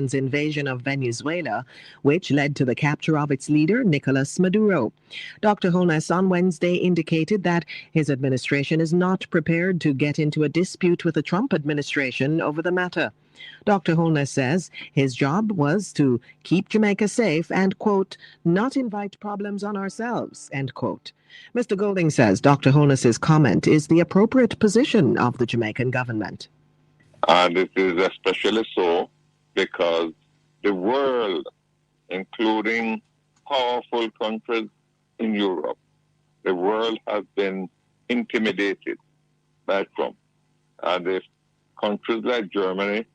nation's invasion of Venezuela, which led to the capture of its leader, Nicolas Maduro. Dr. Holness on Wednesday indicated that his administration is not prepared to get into a dispute with the Trump administration over the matter. Dr. Holness says his job was to keep Jamaica safe and, quote, not invite problems on ourselves, end quote. Mr. Golding says Dr. Holness's comment is the appropriate position of the Jamaican government. And it is especially so because the world, including powerful countries in Europe, the world has been intimidated by Trump. And if countries like Germany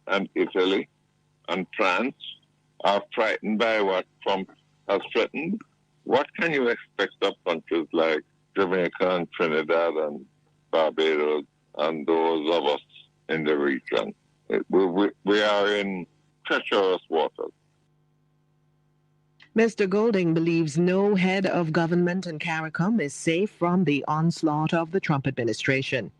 and Italy and France are frightened by what Trump has threatened, what can you expect of countries like Jamaica and Trinidad and Barbados and those of us in the region? We are in treacherous waters. Mr. Golding believes no head of government in CARICOM is safe from the onslaught of the Trump administration.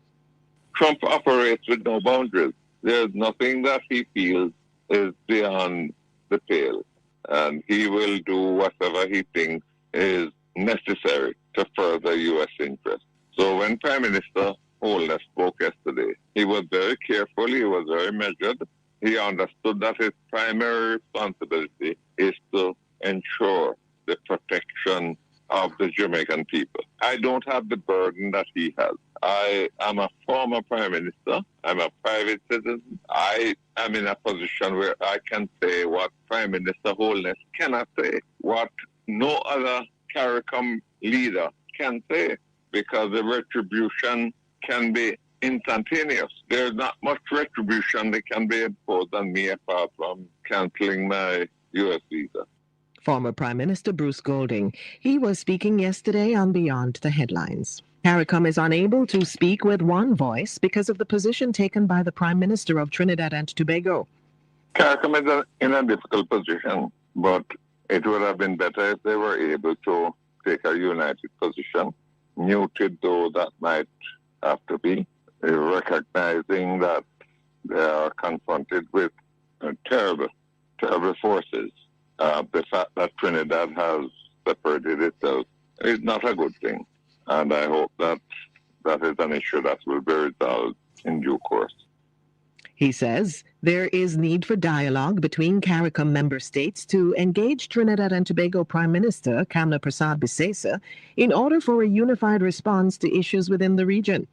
Trump operates with no boundaries. There's nothing that he feels is beyond the pale, and he will do whatever he thinks is necessary to further U.S. interests. So when Prime Minister Holness spoke yesterday, he was very careful, he was very measured. He understood that his primary responsibility is to ensure the protection of the Jamaican people. I don't have the burden that he has. I am a former Prime Minister. I'm a private citizen. I am in a position where I can say what Prime Minister Holness cannot say, what no other CARICOM leader can say, because the retribution can be instantaneous. There's not much retribution that can be imposed on me apart from canceling my U.S. visa. Former Prime Minister Bruce Golding. He was speaking yesterday on Beyond the Headlines. CARICOM is unable to speak with one voice because of the position taken by the Prime Minister of Trinidad and Tobago. CARICOM is in a difficult position, but it would have been better if they were able to take a united position, muted though that might have to be, recognizing that they are confronted with terrible forces. The fact that Trinidad has separated itself is not a good thing. And I hope that that is an issue that will be resolved in due course. He says there is need for dialogue between CARICOM member states to engage Trinidad and Tobago Prime Minister Kamla Persad-Bissessar in order for a unified response to issues within the region.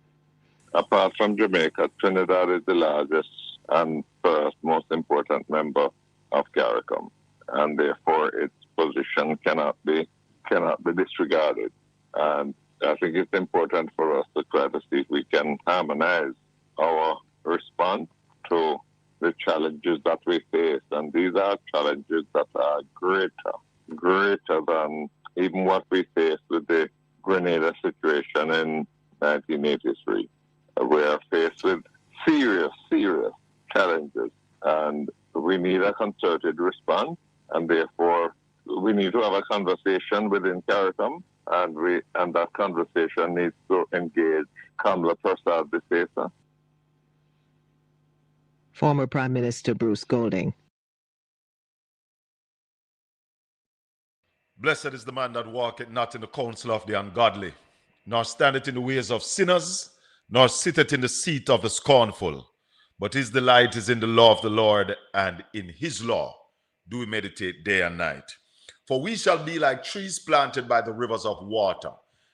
Apart from Jamaica, Trinidad is the largest and first most important member of CARICOM, and therefore its position cannot be disregarded. And I think it's important for us to try to see if we can harmonize our response to the challenges that we face. And these are challenges that are greater than even what we faced with the Grenada situation in 1983. We are faced with serious challenges, and we need a concerted response, and therefore we need to have a conversation within CARICOM, and that conversation needs to engage Kamla Persad-Bissessar. Former Prime Minister Bruce Golding. Blessed is the man that walketh not in the counsel of the ungodly, nor standeth in the ways of sinners, nor sitteth in the seat of the scornful. But his delight is in the law of the Lord, and in his law do we meditate day and night. For we shall be like trees planted by the rivers of water,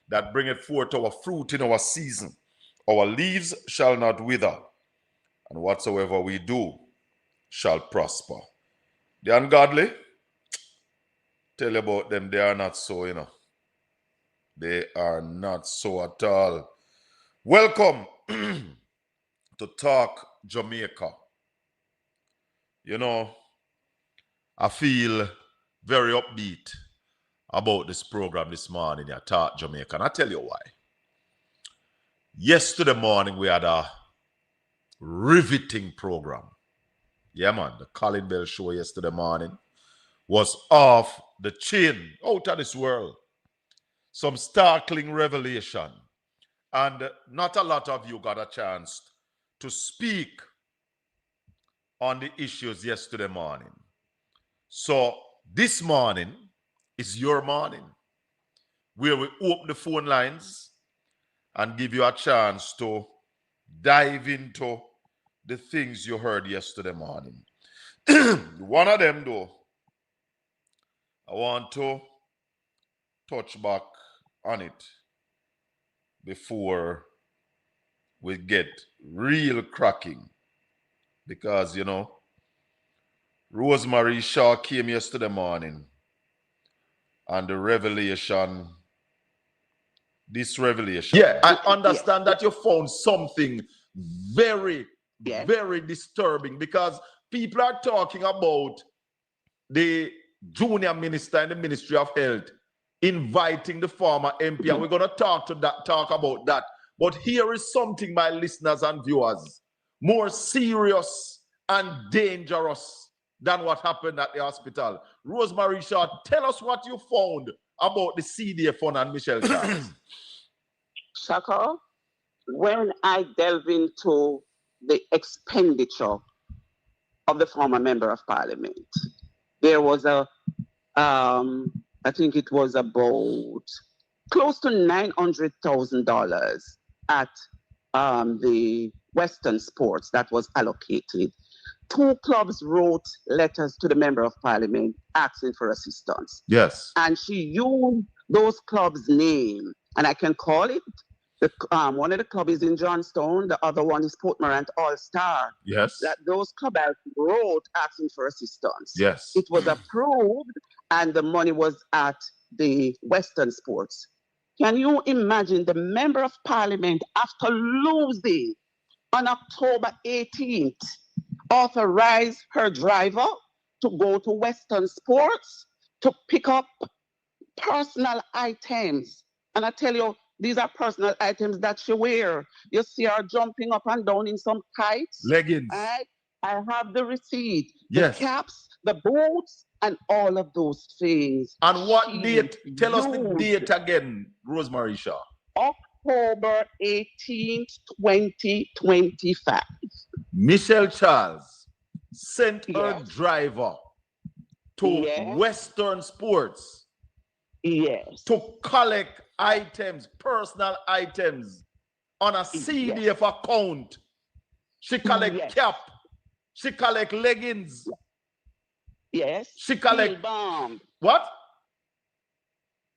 that bringeth forth our fruit in our season. Our leaves shall not wither, and whatsoever we do shall prosper. The ungodly, tell you about them, they are not so, They are not so at all. Welcome to Talk Jamaica. I feel very upbeat about this program this morning, Talk Jamaica. And I'll tell you why. Yesterday morning, we had a riveting program. Yeah, man, the Colin Bell show yesterday morning was off the chain, out of this world. Some startling revelation. And not a lot of you got a chance to speak on the issues yesterday morning. So this morning is your morning, where we open the phone lines and give you a chance to dive into the things you heard yesterday morning. One of them, though, I want to touch back on it before we get real cracking. Because, you know, Rosemary Shaw came yesterday morning and the revelation, this revelation. Yeah, I understand that you found something very, very disturbing, because people are talking about the junior minister in the Ministry of Health inviting the former MP, and we're going to talk about that. But here is something, my listeners and viewers, more serious and dangerous than what happened at the hospital. Rosemary Shaw, tell us what you found about the CDA fund and Michelle Charles. Shaka, when I delve into the expenditure of the former member of parliament, there was I think it was about close to $900,000 at the Western Sports that was allocated. 2 clubs wrote letters to the member of parliament asking for assistance. Yes. And she used those clubs' name, and I can call it. One of the clubs is in Johnstone, the other one is Port Morant All-Star. Yes. That those clubs wrote asking for assistance. Yes. It was approved, and the money was at the Western Sports. Can you imagine the member of parliament, after losing on October 18th, authorized her driver to go to Western Sports to pick up personal items? And I tell you, these are personal items that she wear. You see her jumping up and down in some tights. Leggings. Right? I have the receipt. Yes. The caps, the boots, and all of those things. And what date? Tell us the date again, Rosemary Shaw. October 18th, 2025. Michelle Charles sent her driver to Western Sports to collect items, personal items, on a CDF account. She collect cap. She collect leggings. Yes. She collect heel balm. What?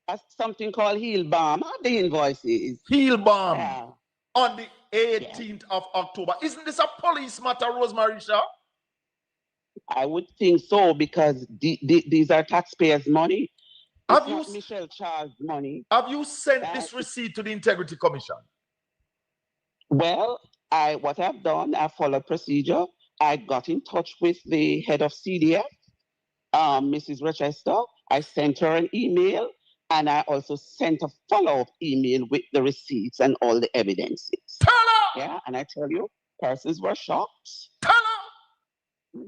That's something called heel balm. How the invoices? Heel balm. On the 18th of October. Isn't this a police matter, Rosemary Shaw? I would think so, because these are taxpayers' money. It's not Michelle Charles' money. Have you sent this receipt to the Integrity Commission? Well, what I've done, I followed procedure. I got in touch with the head of CDF, Mrs. Rochester. I sent her an email, and I also sent a follow-up email with the receipts and all the evidences. Tell her! Yeah, and I tell you, persons were shocked. Tell her!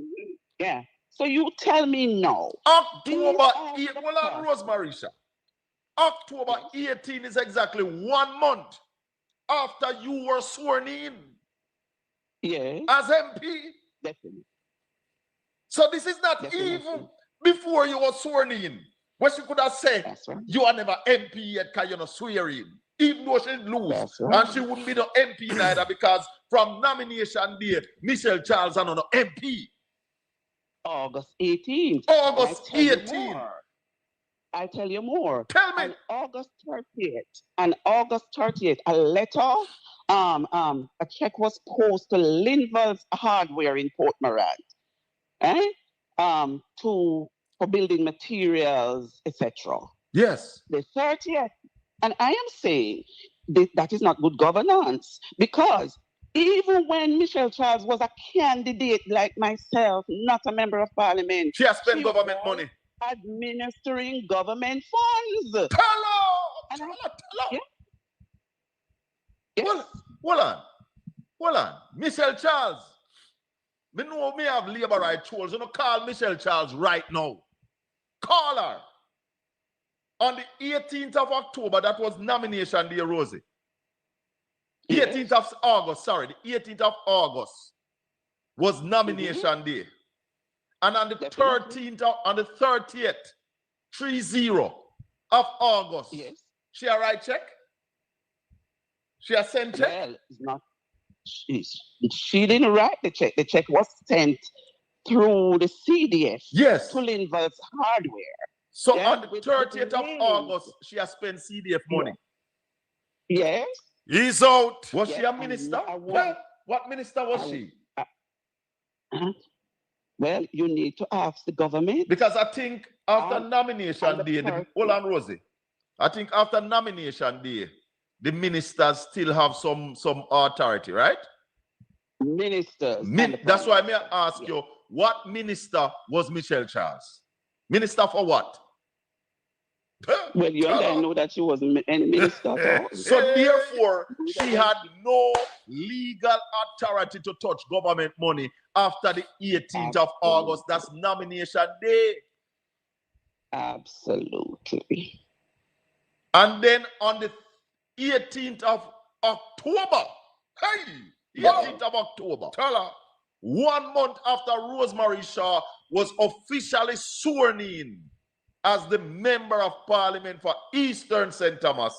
Yeah. So you tell me now. October 8th. Well, Rosemary Shaw. October 18 is exactly 1 month after you were sworn in. Yeah. As MP. Definitely. So this is not even before you were sworn in. What she could have said, you are never MP yet because you're not swearing. Even though she'd lose. And she wouldn't be no MP neither, because from nomination day, Michelle Charles are no MP. August 18th. August 18th. I tell you more. Tell me. On August 30th, a letter, a check was posted to Linville's Hardware in Port Morant, for building materials, etc. Yes. The 30th. And I am saying that is not good governance, because even when Michelle Charles was a candidate like myself, not a member of parliament, she has spent government money. Administering government funds. Tell her! Tell her! Yeah. Yes. Hold on. Michelle Charles. Me know me have labor right tools. You know, call Michelle Charles right now. Call her. On the 18th of October, that was nomination day, Rosie. 18th of August, sorry, the 18th of August. was nomination day. And on the Definitely. 13th, on the 30th, 30 of August, Yes. she a write check? She a send check? Well, it's not. She didn't write the check. The check was sent through the CDF Yes. to Linville's hardware. So Yeah, on the with 30th of names. August, she has spent CDF money. Yes. He's out. Was Yes, she a and minister? I want- What minister was I- she? Well, you need to ask the government. Because I think after And nomination the day, person- hold on, Rosie. I think after nomination day, the ministers still have some authority, right? Ministers. and the That's why prime may I minister. ask Yes. you, what minister was Michelle Charles? Minister for what? Well, you and I know that she wasn't any minister at all. So therefore, she had no legal authority to touch government money after the 18th of August. That's nomination day. Absolutely. And then on the 18th of October, hey, 18th of October, tell her, 1 month after Rosemary Shaw was officially sworn in as the Member of Parliament for Eastern St. Thomas,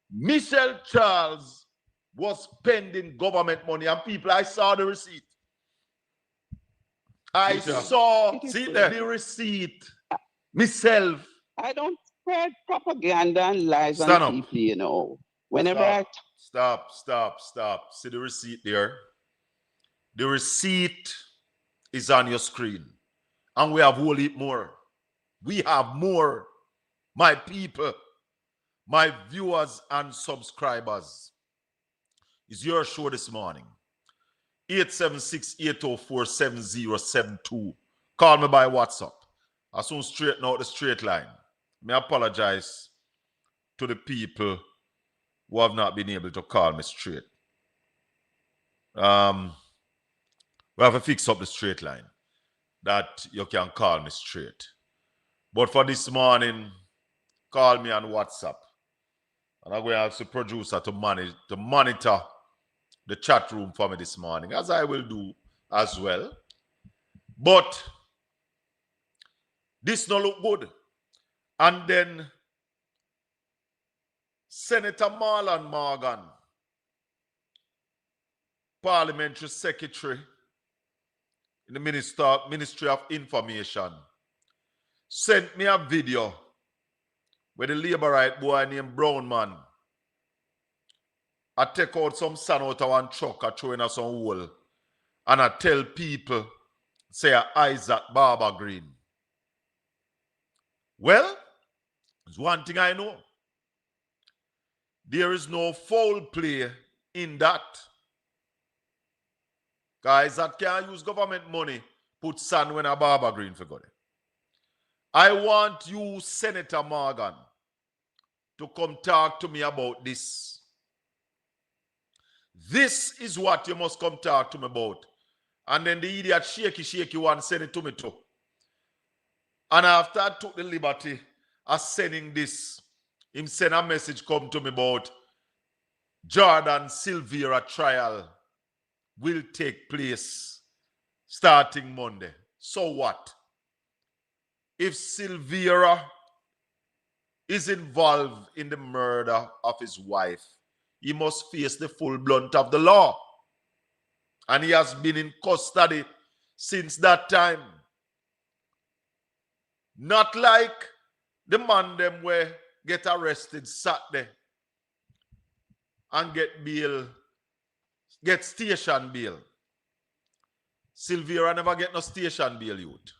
Michelle Charles was spending government money. And people, I saw the receipt. I saw the receipt myself. I don't spread propaganda and lies Stand on up. people, you know. Whenever Stop. See the receipt there? The receipt is on your screen. And we have whole heap more. We have more. My people, my viewers and subscribers. It's your show this morning. 876-804-7072. Call me by WhatsApp. I soon straighten out the straight line. May I apologize to the people who have not been able to call me straight. We have to fix up the straight line that you can call me straight. But for this morning, call me on WhatsApp. And I'm going to ask the producer to monitor the chat room for me this morning, as I will do as well. But this no look good. And then Senator Marlon Morgan, Parliamentary Secretary in the Ministry of Information, sent me a video where the Labourite boy named Brown Man I take out some sand out of one truck, I throw in some hole, and I tell people, say Isaac Barber Green. Well, there's one thing I know. There is no foul play in that. Guys that can't use government money, put sand when a Barber Green for good. I want you, Senator Morgan, to come talk to me about this. This is what you must come talk to me about. And then the idiot shaky one send it to me too. And after I took the liberty of sending this, him send a message come to me about Jordan Silvera trial will take place starting Monday. So what? If Silvera is involved in the murder of his wife, he must face the full blunt of the law. And he has been in custody since that time. Not like the man them where get arrested Saturday and get bail, get station bail. Silvera never get no station bail, youth.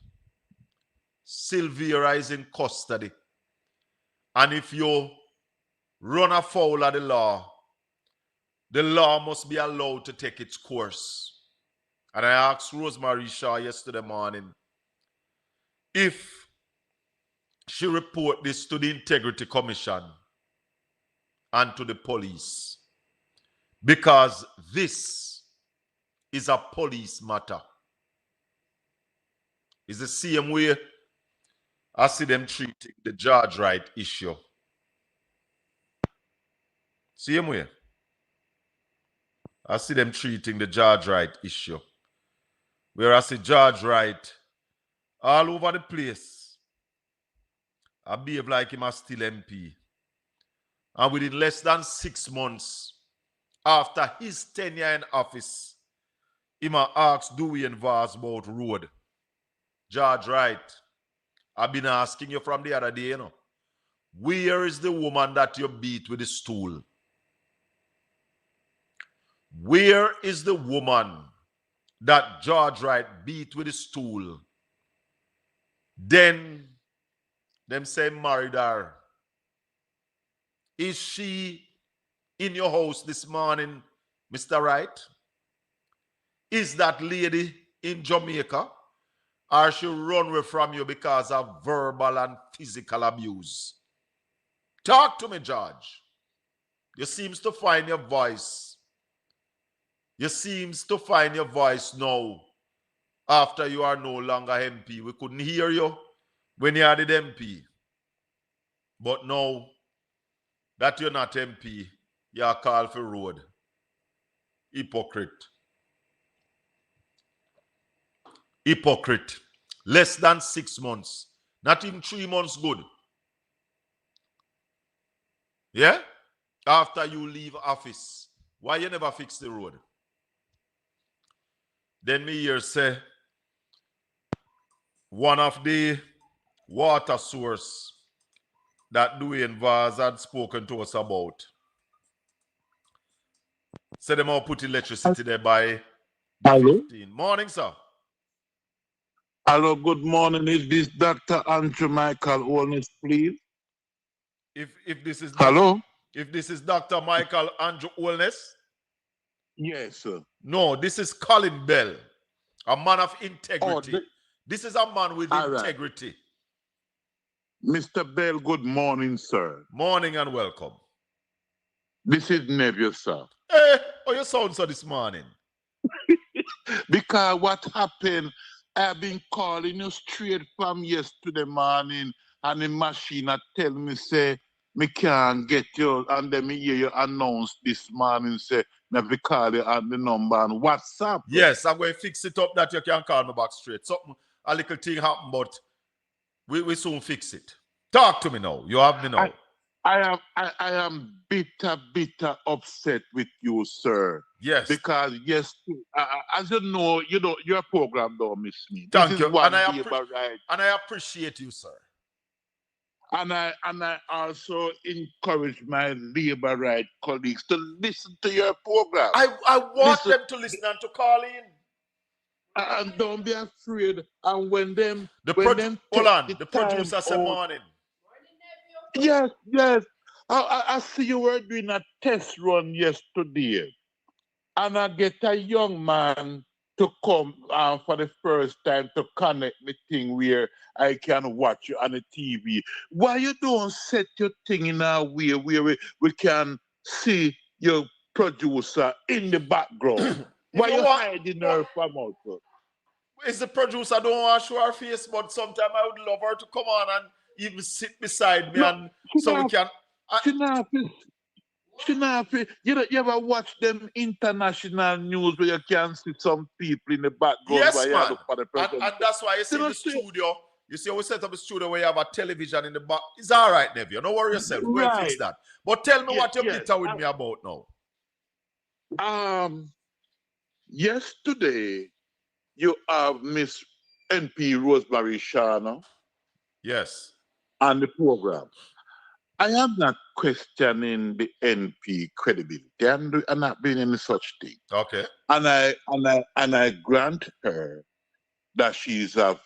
Silvera is in custody. And if you run afoul of the law must be allowed to take its course. And I asked Rosemary Shaw yesterday morning if she report this to the Integrity Commission and to the police, because this is a police matter. It's the same way I see them treating the George Wright issue. Same way I see them treating the George Wright issue. where I see George Wright all over the place. I behave like him as still MP. And within less than 6 months after his tenure in office, he asked Dwayne Vaz about road. George Wright, I've been asking you from the other day, you know, where is the woman that you beat with the stool? Where is the woman that George Wright beat with the stool? Then them say married her. Is she in your house this morning, Mr. Wright? Is that lady in Jamaica? Or she run away from you because of verbal and physical abuse? Talk to me, George. You seems to find your voice. You seems to find your voice now after you are no longer MP. We couldn't hear you when you had the MP. But now that you're not MP, you are called for road. Hypocrite. Hypocrite. Less than 6 months. Not even 3 months good. Yeah? After you leave office. Why you never fix the road? Then me here say, one of the water source that Dwayne Vaz had spoken to us about, said them all put electricity there by the 15. Morning, sir. Hello, good morning. Is this Dr. Andrew Michael Holness, please? If this is Hello? if this is Dr. Michael Andrew Holness? Yes, sir. No, this is Colin Bell, a man of integrity. Oh, this is a man with integrity. Right. Mr. Bell, good morning, sir. Morning and welcome. This is Neville, sir. Hey, how you sound so this morning? Because what happened, I've been calling you straight from yesterday morning, and the machine tell me, say, me can't get you, and then me hear you announce this morning, say, me have to call you on the number on WhatsApp. Yes, I'm going to fix it up that you can call me back straight. Something, a little thing happened, but we soon fix it. Talk to me now. You have me now. I am bitter upset with you, sir. Yes. Because yes, as you know, your program don't miss me. Thank this you. Is one And I appreciate you, sir. And I also encourage my labor right colleagues to listen to your program. I want them to listen and to call in. And don't be afraid. And when them the producer said morning. Yes. I see you were doing a test run yesterday. And I get a young man to come for the first time to connect the thing where I can watch you on the TV. Why you don't set your thing in a way where we can see your producer in the background? Why you hiding her from us? It's the producer don't want to show her face, but sometimes I would love her to come on and even sit beside me, and so we can. You ever watch them international news where you can see some people in the background? Yes, man. And that's why you see the studio. You see, we set up a studio where you have a television in the back. It's all right, nephew. Don't worry yourself. We're going to fix that. But tell me what you're bitter with me about now. Yesterday, you have Miss NP Rosemary Shana. Yes. On the program. I am not questioning the NP credibility. I'm not doing any such thing. Okay. And I grant her that she's a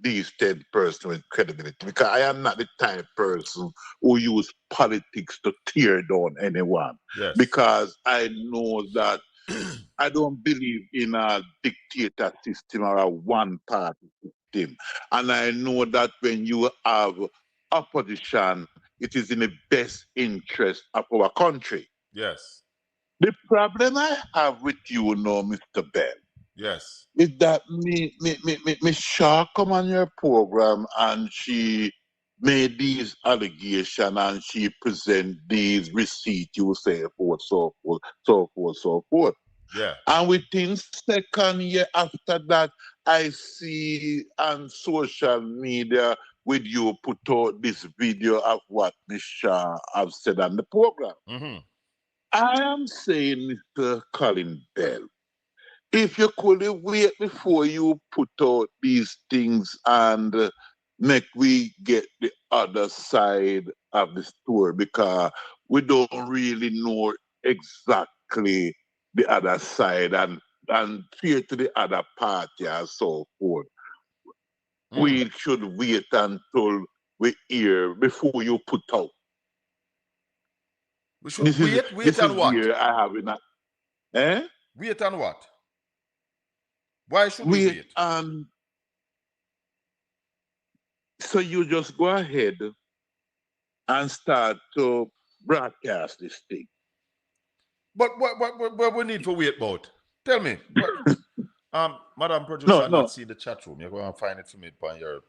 decent person with credibility, because I am not the type of person who use politics to tear down anyone. Yes. Because I know that I don't believe in a dictator system or a one-party system. And I know that when you have opposition, it is in the best interest of our country. Yes. The problem I have with you now, Mr. Bell, yes, is that Miss Shaw come on your program and she made these allegations and she present these receipts, you say, so forth. Yeah. And within second year after that, I see on social media with you put out this video of what Miss Shah have said on the program. Mm-hmm. I am saying, Mr. Colin Bell, if you could wait before you put out these things and make we get the other side of the story, because we don't really know exactly the other side and fear to the other party and so forth. We should wait until we hear before you put out. We should wait and what? Here I have in a, Wait and what? Why should we wait? So you just go ahead and start to broadcast this thing. But what we need to wait about? Tell me. Madam Producer, I'm not see the chat room. You're going to find it for me on your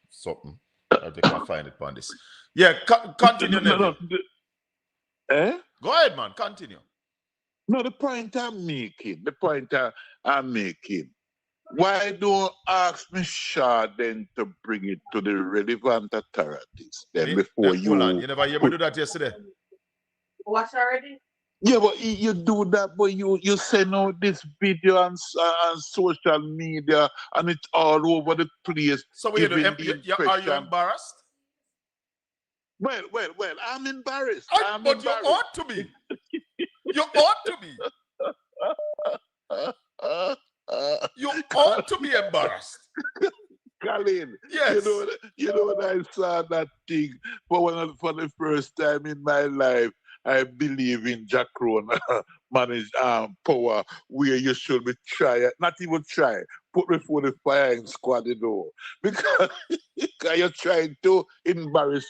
something. I'll take and find it on this. Yeah, continue, Neville. Go ahead, man. Continue. No, the point I'm making, why don't ask Ms. Shaw then to bring it to the relevant authorities then before you... Hold on, you never hear me do that yesterday? What already? Yeah, but you do that, but you send out this video on social media and it's all over the place. So are you embarrassed? Well, I'm embarrassed. But you ought to be. You ought to be. You ought to be embarrassed. Colin, yes. You know when I saw that thing for the first time in my life, I believe in Jack Rona managed power where you should be not even try, put before the firing squad, because you're trying to embarrass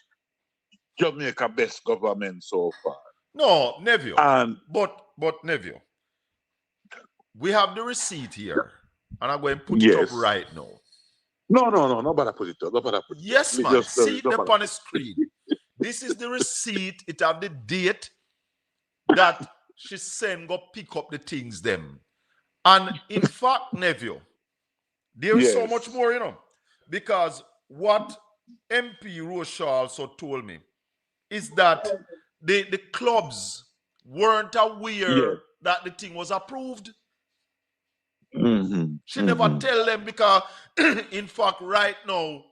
Jamaica best government so far. No, Neville. But Neville, we have the receipt here, and I'm going to put it up right now. No, nobody put it up. Yes, man. See it up on the screen. This is the receipt. It have the date that she sent go pick up the things them. And in fact, Neville, there is so much more, because what MP Rocha also told me is that the clubs weren't aware that the thing was approved. She never tell them because, in fact, right now,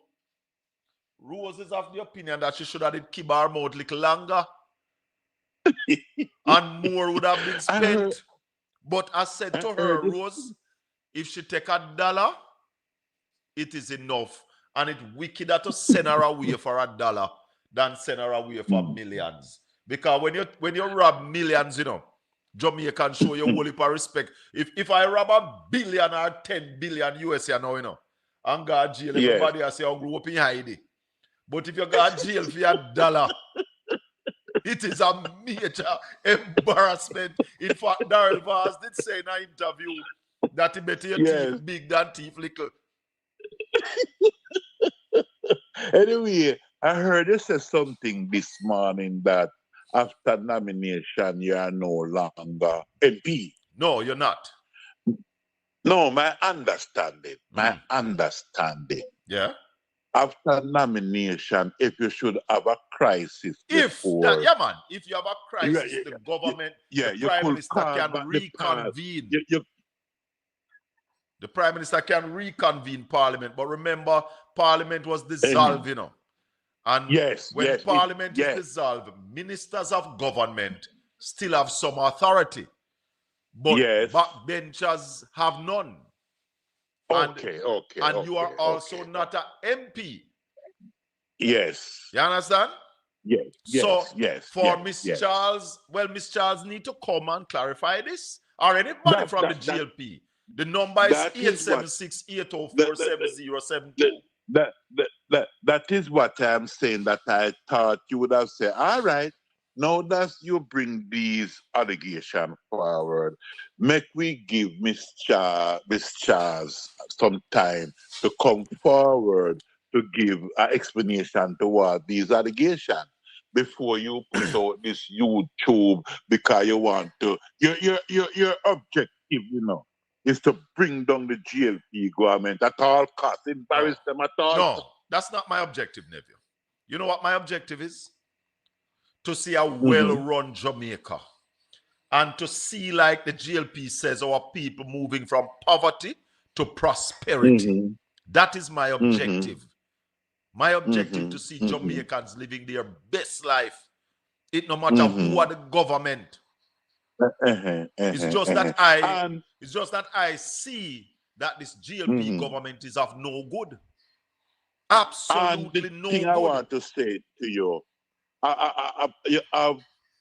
Rose is of the opinion that she should have keep her mouth a little longer and more would have been spent. But I said to her, Rose, if she take $1, it is enough. And it's wickeder to send her away for $1 than send her away for millions. Because when you rob millions, Jamaica show you a whole heap of respect. If I rob $1 billion or 10 billion US now, and go to jail, everybody I say I grew up in Haiti. But if you go to jail for $1, it is a major embarrassment. In fact, Darrell Vaz did say in an interview that he better your teeth big than teeth little. Anyway, I heard you say something this morning that after nomination, you are no longer MP. No, you're not. No, my understanding. Yeah. After nomination, if you should have a crisis if you have a crisis, the government, the Prime Minister can reconvene. The Prime Minister can reconvene Parliament. But remember, Parliament was dissolved, And when Parliament is dissolved, ministers of government still have some authority. But backbenchers have none. And you are also not an MP. Yes. You understand? Yes. So for Miss Charles, Miss Charles need to come and clarify this. Or anybody from the GLP. The number is 876-804-7072. That is what I'm saying, that I thought you would have said, all right, now that you bring these allegations forward, make we give Miss Charles some time to come forward to give an explanation toward these allegations before you put out this YouTube because you want to. Your objective is to bring down the GLP government at all costs, embarrass them at all. No, that's not my objective, nephew. You know what my objective is? To see a well-run Jamaica. And to see, like the GLP says, our people moving from poverty to prosperity. That is my objective. My objective to see Jamaicans living their best life. It no matter who are the government. It's just that I see that this GLP government is of no good. Absolutely no good. I want to say to you,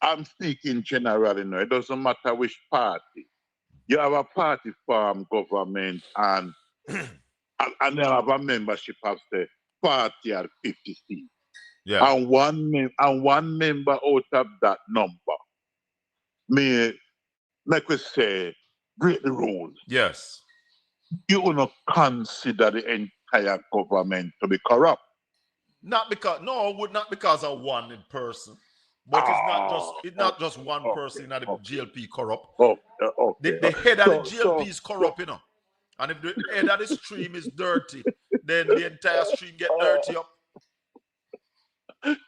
I'm speaking generally now. It doesn't matter which party. You have a party farm government and they have a membership of the party at 50 seats. Yeah. And one member out of that number may, like we say, break the rules. Yes. You will not consider the entire government to be corrupt. Not because of one person. But it's not just one person in the GLP corrupt. The head of the GLP is corrupt, you know. And if the head of the stream is dirty, then the entire stream get dirty up.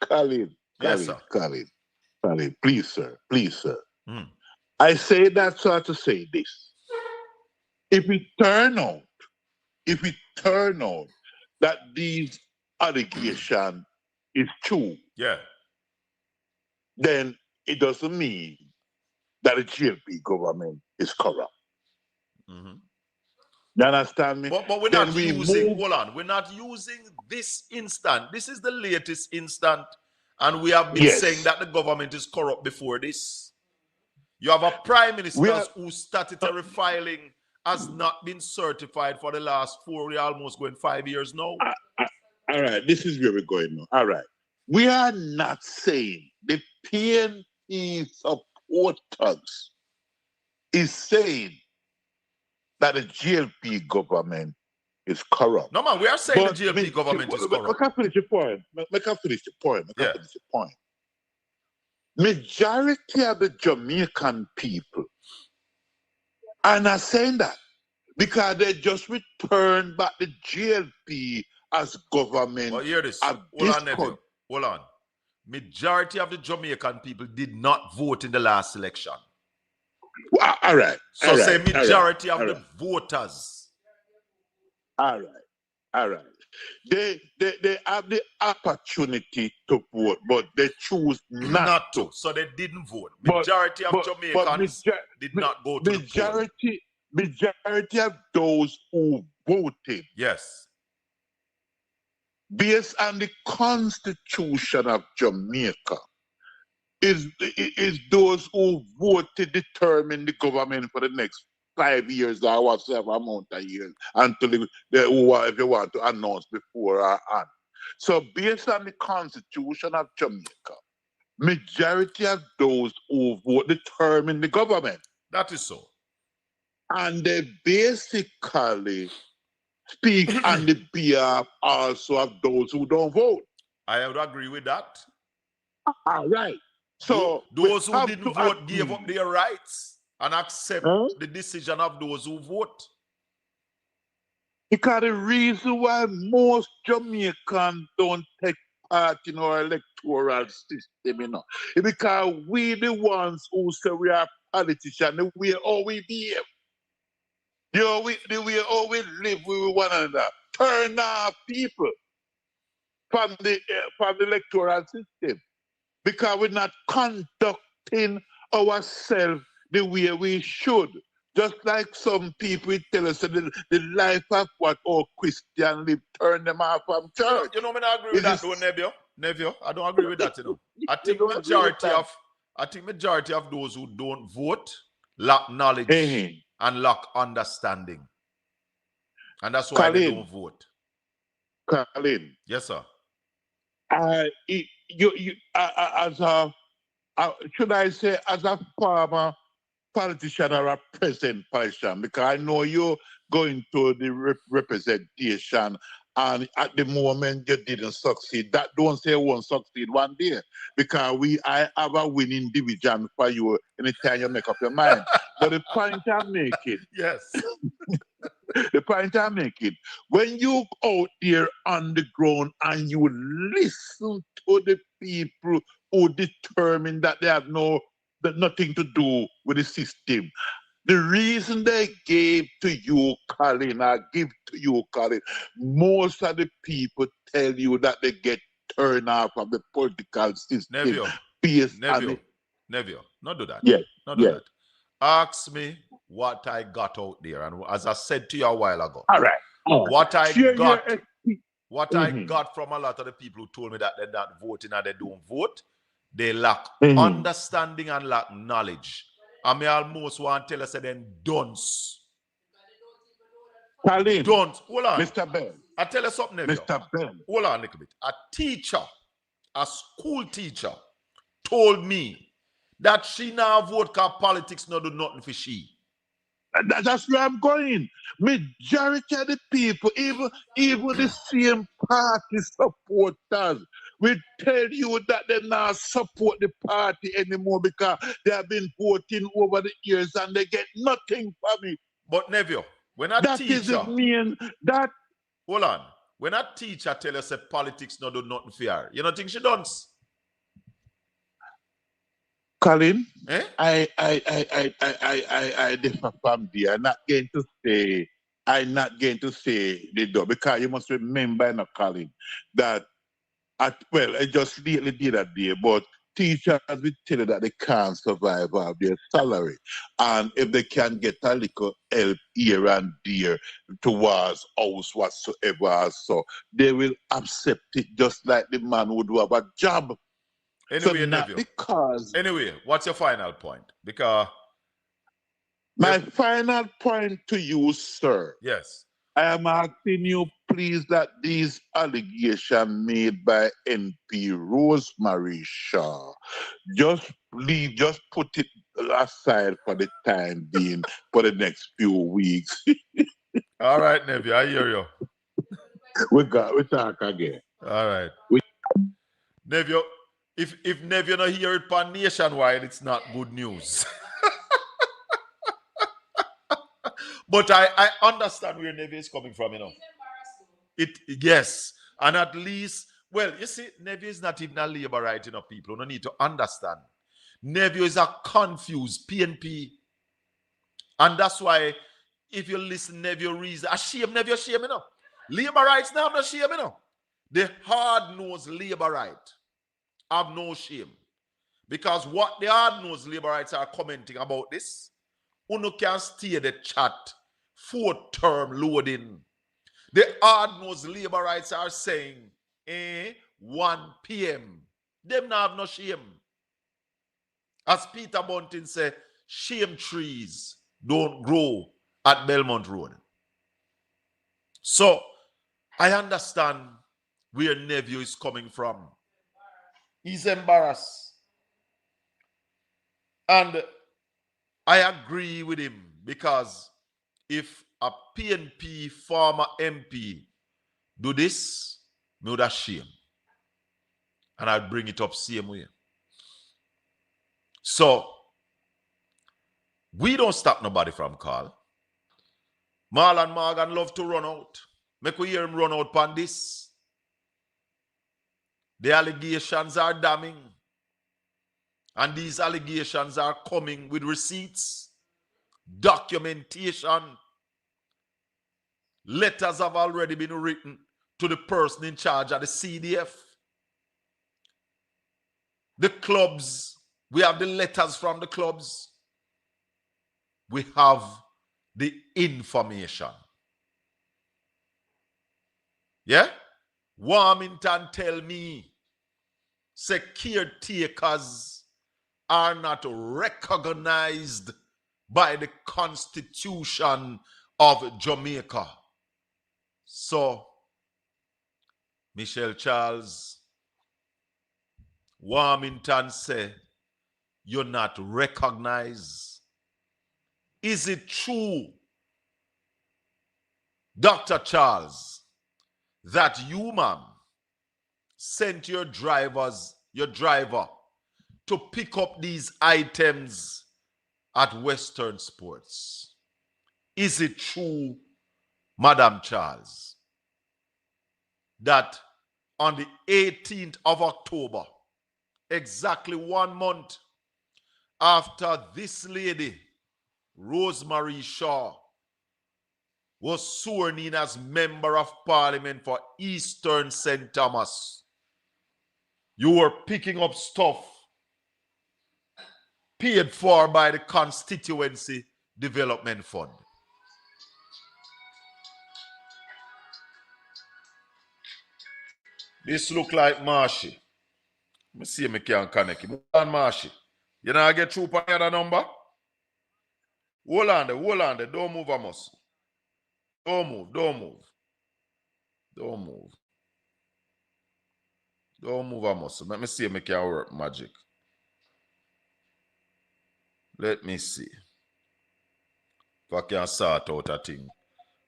Colin, please, sir. I say that so to say this. If it turn out that these allegations is true, then it doesn't mean that the GLP government is corrupt. You understand me? But we're then not using, hold on, we're not using this instant. This is the latest instant. And we have been saying that the government is corrupt before this. You have a prime minister whose statutory filing has not been certified for the last 4, we're almost going 5 years now. All right, this is where we're going now. All right. We are not saying the PNP supporters is saying that the GLP government is corrupt. No, man, we are saying the GLP government is corrupt. I can finish the point. Majority of the Jamaican people are not saying that because they just returned back the GLP as government. Well, hear this. Hold on. Majority of the Jamaican people did not vote in the last election. Well, all right. So say majority of the voters. All right. They have the opportunity to vote, but they choose not to. So they didn't vote. Majority of Jamaicans did not go to the poll. Majority of those who voted. Yes. Based on the Constitution of Jamaica, is those who vote to determine the government for the next 5 years or whatever amount of years until if you want to announce before or on. So based on the Constitution of Jamaica, majority of those who vote determine the government. That is so. And they basically speak on the behalf also of those who don't vote. I would agree with that. All right. So those who didn't vote gave up their rights and accept the decision of those who vote. Because the reason why most Jamaicans don't take part in our electoral system, is because we the ones who say we are politicians, the way how we behave, the way how we live with one another, turn off people from the electoral system. Because we're not conducting ourselves the way we should. Just like some people tell us that the life of what all Christian live turn them off from church. You know, I don't agree with that, though, Nevio. I don't agree with that, I think majority of those who don't vote lack knowledge and lack understanding. And that's why they don't vote. Colin. Yes, sir. Should I say as a former politician or a present politician, because I know you're going to the representation and at the moment you didn't succeed. That don't say you won't succeed one day, because I have a winning division for you anytime you make up your mind. But the point I'm making, Yes. the point I'm making, when you out there on the ground and you listen to the people who determine that they have nothing to do with the system. The reason they gave to you, Colin, I give to you, Colin, most of the people tell you that they get turned off of the political system. Nephew, Nephew, not do that. Yes, Not do yes. that. Ask me what I got out there. And as I said to you a while ago, All right. what I Share got, your what I got from a lot of the people who told me that they're not voting and they don't vote, they lack understanding and lack knowledge. I may almost want to tell us then dunce. Colin, Dunce. Hold on. Mr. Ben. I tell you something, Neville. Mr. Ben. Hold on a little bit. A teacher, a school teacher, told me that she now vote because politics not do nothing for she. That's where I'm going. Majority of the people, even the same party supporters, will tell you that they not support the party anymore because they have been voting over the years and they get nothing from it. But Neville, when a that teacher, is it mean that. Hold on. When a teacher tell us that politics not do nothing for her, you don't think she does? Colin, eh? I differ from there. I'm not going to say they do, because you must remember, Colin, that I just lately did that day, but teachers will tell you that they can't survive off their salary. And if they can get a little help here and there towards house whatsoever, so they will accept it just like the man would have a job. Anyway, so not because. Anyway, what's your final point? Because my final point to you, sir. Yes. I am asking you, please, that these allegations made by NP Rosemary Shaw, just put it aside for the time being, for the next few weeks. All right, Neville, I hear you. We talk again. All right. Neville, if Neville not hear it pan nationwide, it's not good news. But I understand where Neville is coming from, you know. Yes. And at least, well, you see, Neville is not even a labor right, you know, people. You need to understand. Neville is a confused PNP. And that's why, if you listen, Neville reason, Neville shame, you know. Labor rights now have no shame, you know. The hard-nosed labor right have no shame. Because what the hard-nosed labor rights are commenting about this, Uno can steer the chat 4-term loading. The hard-nosed labor rights are saying 1 p.m. Them not have no shame. As Peter Bunting said, shame trees don't grow at Belmont Road. So I understand where Neville is coming from. He's embarrassed. And I agree with him, because if a PNP former MP do this, me would have shame. And I'd bring it up same way. So, we don't stop nobody from call. Marlon Morgan love to run out. Make we hear him run out on this. The allegations are damning. And these allegations are coming with receipts, documentation. Letters have already been written to the person in charge of the CDF. The clubs, we have the letters from the clubs. We have the information. Yeah? Warmington tell me, say caretakers are not recognized by the Constitution of Jamaica. So, Michelle Charles, Warmington say, you're not recognized. Is it true, Dr. Charles, that you, ma'am, sent your driver to pick up these items at Western Sports? Is it true, Madam Charles, that on the 18th of October, exactly 1 month after this lady, Rosemary Shaw, was sworn in as Member of Parliament for Eastern St. Thomas, you were picking up stuff paid for by the Constituency Development Fund? This look like Marshy. Let me see if I can connect him. Hold on, Marshy. You know I get through on the other number? Hold on there. Don't move, Amos. Don't move. Don't move, Amos. Let me see if I can work magic. Let me see if I can sort out a thing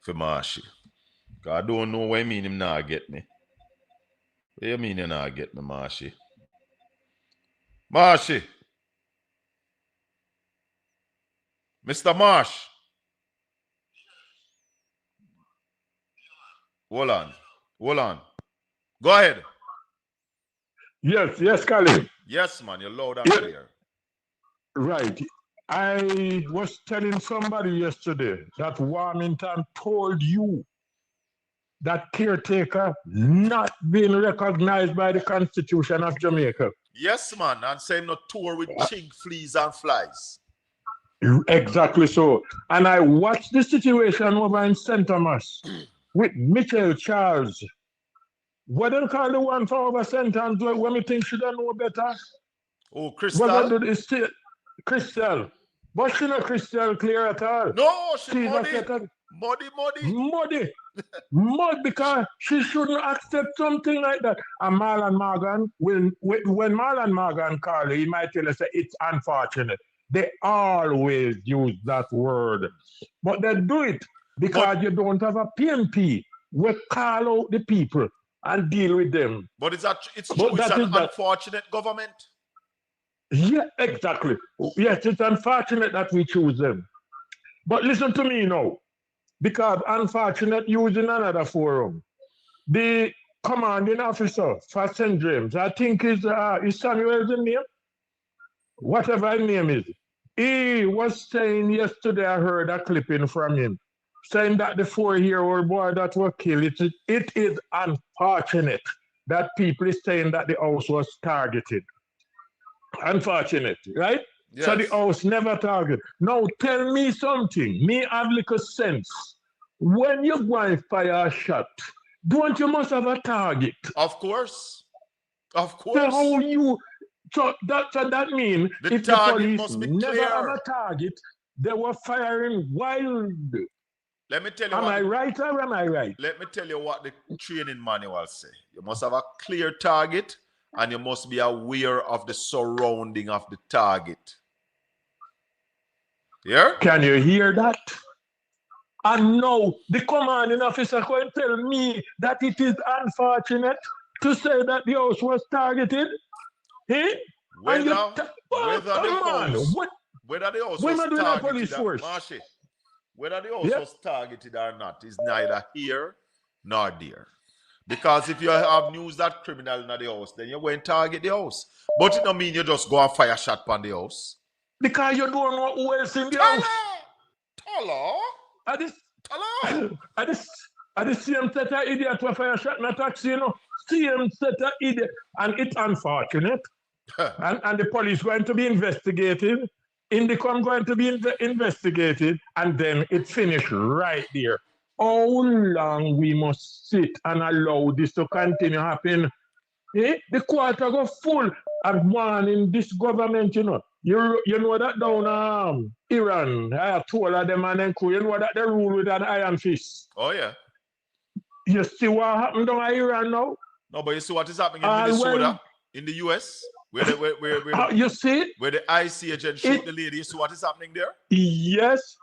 for Marshy. Because I don't know what you mean him not get me. What you mean you not get me, Marshy? Marshy. Mr. Marsh. Hold on. Go ahead. Yes, Colin. Yes, man. You're loud and clear. Right. I was telling somebody yesterday that Warmington told you that caretaker not being recognized by the Constitution of Jamaica. Yes, man. And saying no tour with chink, fleas, and flies. Exactly so. And I watched the situation over in St. Thomas with Michael Charles. What do you call the one from over St. Andrew when we think she don't know better? Oh, Crystal? It's still Crystal. But she not Crystal clear at all. No, she muddy. Mud because she shouldn't accept something like that. And Marlon Morgan, when Marlon Morgan call her, he might tell us that it's unfortunate. They always use that word. But they do it because you don't have a PNP. We call out the people and deal with them. But it's true, it's an unfortunate government. Yeah, exactly. Yes, it's unfortunate that we choose them. But listen to me now. Because unfortunate using another forum. The commanding officer for St. James, I think is Samuel's name? Whatever his name is. He was saying yesterday, I heard a clipping from him, saying that the 4-year-old boy that was killed, it is unfortunate that people is saying that the house was targeted. Unfortunate, right? Yes. So the house never targeted. Now tell me something. Me have little sense. When you go and fire a shot, don't you must have a target? Of course. So that means if the police never have a target, they were firing wild. Let me tell you am I right or am I right? Let me tell you what the training manual say. You must have a clear target and you must be aware of the surrounding of the target. Yeah? Can you hear that? And now the commanding officer can tell me that it is unfortunate to say that the house was targeted. Hey? Whether the house was targeted or not is neither here nor there. Because if you have news that criminal in the house, then you're going to target the house. But it don't mean you just go and fire shot on the house. Because you don't know who else in the house. Hello? At the same set of idiot who fire shot in a taxi, you know. Same set of idiot. And it's unfortunate. and the police going to be investigated. Indicom going to be investigated. And then it finished right there. How long we must sit and allow this to continue happen? Eh? The quarter go full and one in this government, you know. You know that down Iran, I have told them and then you know that they rule with an iron fist. Oh yeah. You see what happened down Iran now? No, but you see what is happening in Minnesota, in the US, where you see where the IC agent shoot the lady. You see what is happening there? Yes.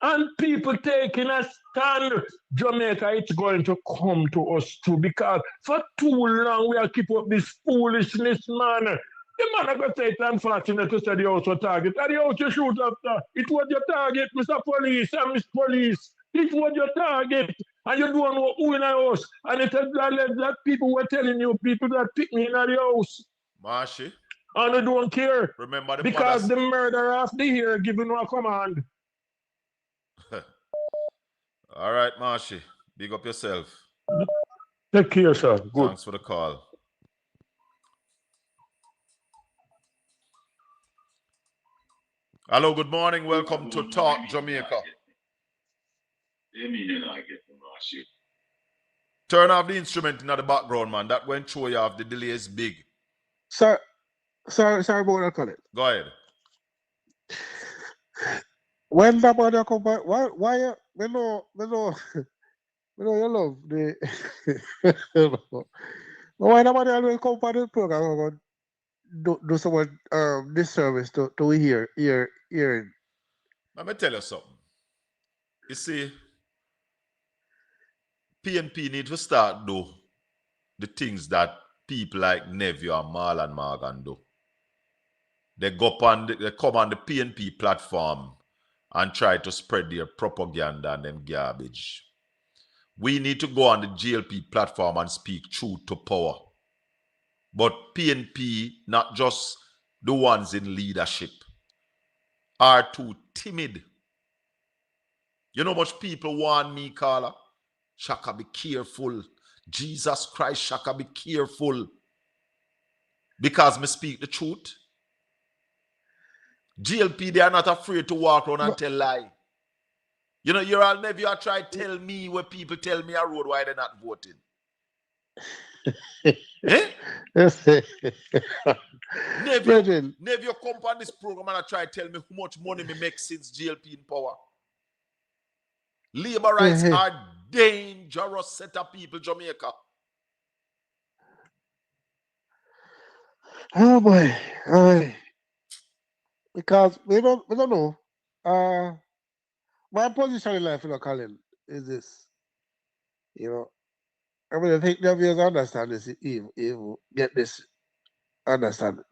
And people taking a stand. Jamaica, it's going to come to us too because for too long we have keep up this foolishness, man. The man are going to say it's unfortunate to say the house was target. And the house you shoot after. It was your target, Mr. Police and Miss Police. It was your target. And you don't know who in the house. And it's that people were telling you, people that pick me in the house. Marshy. And they don't care. Remember the because mothers. the murderer of the year giving you a command. All right, Marshy. Big up yourself. Take care, sir. Good. Thanks for the call. Hello, good morning. Welcome to Talk Jamaica. Turn off the instrument in the background, man. That went through you off. The delay is big. Sorry about that, Colin. Go ahead. When that body come back, why we know you love the why nobody always come for the program do someone this service to we hearing. Let me tell you something. You see, PNP need to start do the things that people like Neville and Marlon Morgan do. They come on the PNP platform and try to spread their propaganda and them garbage. We need to go on the GLP platform and speak truth to power. But PNP, not just the ones in leadership, are too timid. You know how much people want me, Carla? Shaka, be careful. Jesus Christ, Shaka, be careful. Because me speak the truth. GLP, they are not afraid to walk around and tell lie. You know, you're all never try to tell me what people tell me a road why they're not voting. Eh? Never come on this program and try to tell me how much money me make since GLP in power. Labor rights are dangerous set of people, Jamaica. Oh boy. Because we don't know. My position in life, Colin, is this. You know, I mean, I think the viewers understand this, if get this understanding.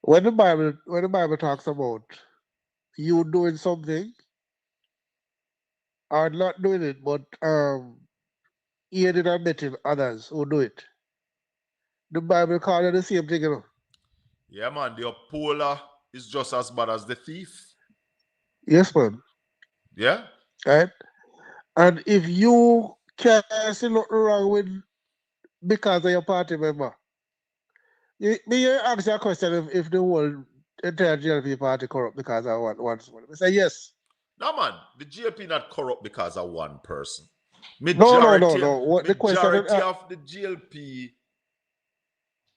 When the Bible talks about you doing something or not doing it, but aiding and abetting others who do it, the Bible calls it the same thing, you know. Yeah, man, the upholder is just as bad as the thief. Yes, man. Yeah. Right? And if you can't see nothing wrong with because of your party member, you ask a question if the whole entire GLP party corrupt because of one someone. I say yes. No, man, the GLP not corrupt because of one person. No. Majority of the GLP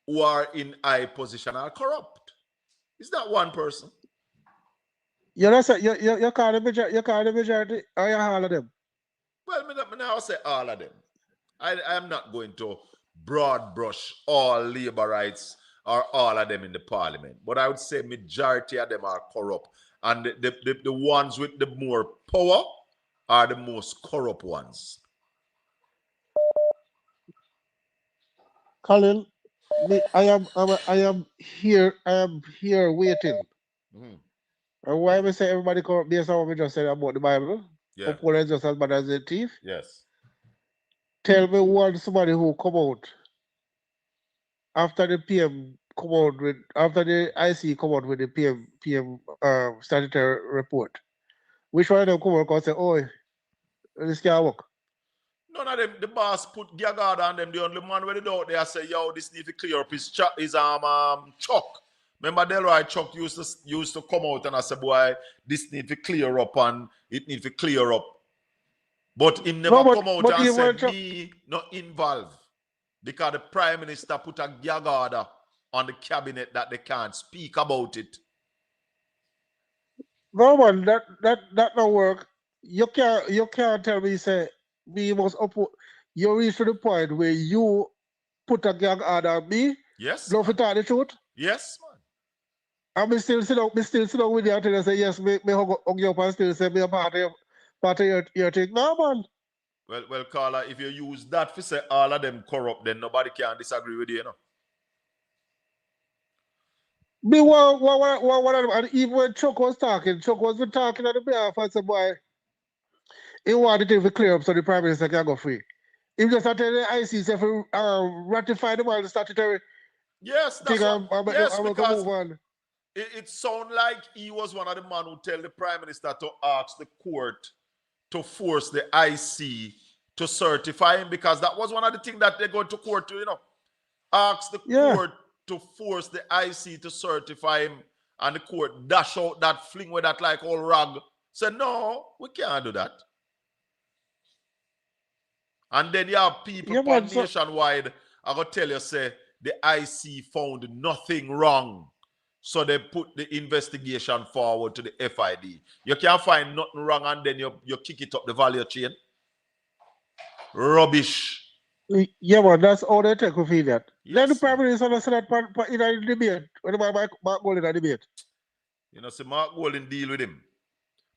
who are in high position are corrupt. It's not one person. You know, you call the majority, or you all of them? Well, I now say all of them. I am not going to broad brush all labor rights or all of them in the parliament, but I would say majority of them are corrupt, and the ones with the more power are the most corrupt ones. Colin, I am here waiting. Mm-hmm. And why we say everybody corrupt based on what we just said about the Bible? Yeah. Uphold is just as bad as a thief. Yes. Tell me somebody who come out after the PM come out with after the IC come out with the PM statutory report. Which one of them come out and say, oh, this can't work? None of them, the boss put Gagard on them. The only man where they out there say, yo, this need to clear up his Chuck. Remember Delroy Chuck used to come out and I said, boy, this need to clear up and it need to clear up. But him never come out and said, me not involved. Because the Prime Minister put a gag order on the cabinet that they can't speak about it. No, man, that don't work. You can't tell me, say, me must uphold. You reach to the point where you put a gag order on me. Yes. Don't tell the truth. Yes, man. And me still sit down with you until I say, yes, me hug you up and still say, me a part of your thing. No, man. Well, Carla, if you use that to say all of them corrupt, then nobody can disagree with you, Me one of them, and even when Chuck was talking on the behalf of some boy, he wanted to clear up so the Prime Minister can go free. He just had to tell the IC say ratify the statutory Yes, that's thing what. Yes, because move on. it sounds like he was one of the men who tell the Prime Minister to ask the court to force the IC to certify him, because that was one of the things that they go to court to, ask the court to force the IC to certify him, and the court dash out that fling with that like old rag. Said, no, we can't do that. And then you have people nationwide, I go tell you, say, the IC found nothing wrong. So they put the investigation forward to the FID. You can't find nothing wrong and then you kick it up the value chain. Rubbish. Yeah, man, that's all they take with that. Yes. Then the Prime Minister said that in a debate, when Mark Gold in a debate. See, Mark Golding deal with him.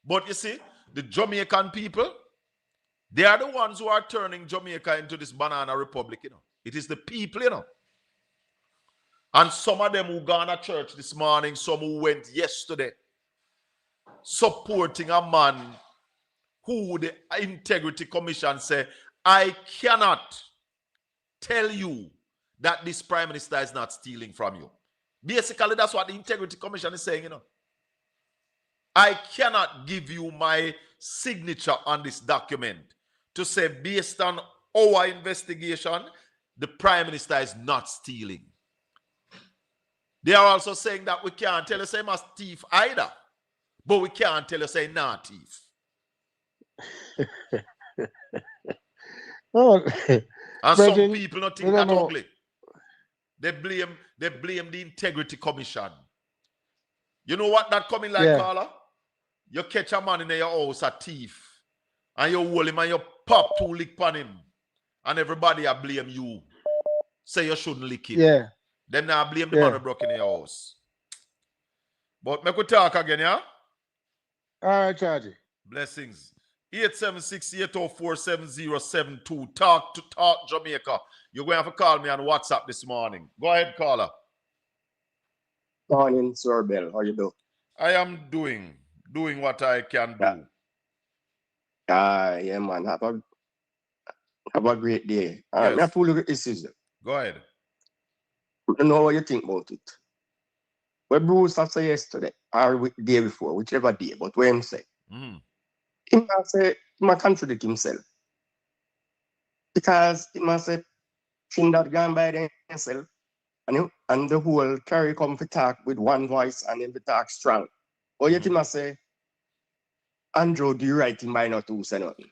But you see, the Jamaican people, they are the ones who are turning Jamaica into this banana republic, It is the people, And some of them who gone to church this morning, some who went yesterday, supporting a man who the Integrity Commission say, I cannot tell you that this Prime Minister is not stealing from you. Basically, that's what the Integrity Commission is saying, I cannot give you my signature on this document to say, based on our investigation, the Prime Minister is not stealing. They are also saying that we can't tell you say he's thief either, but we can't tell you say not thief. And some people don't think that ugly. They blame the Integrity Commission. You know what that coming like, Carla? You catch a man in your house, a thief, and you hold him and you pop 2 lick on him, and everybody blame you. Say you shouldn't lick him. Yeah. Then now blame the man who broke in your house. But make we talk again, yeah? All right, Charlie. Blessings. 876-804-7072. Talk Jamaica. You're going to have to call me on WhatsApp this morning. Go ahead, caller. Morning, Sir Bell. How you doing? I am doing what I can do. Yeah, man. Have a great day. I have to look at this season. Go ahead. I don't know what you think about it. What Bruce have said yesterday, or the day before, whichever day, but what him say. He must say, he must contradict himself. Because he must say, Trinidad gone by himself, and the whole carry come to talk with one voice and then to talk strong. Or yet he must say, Andrew, do you right thing by not to say nothing?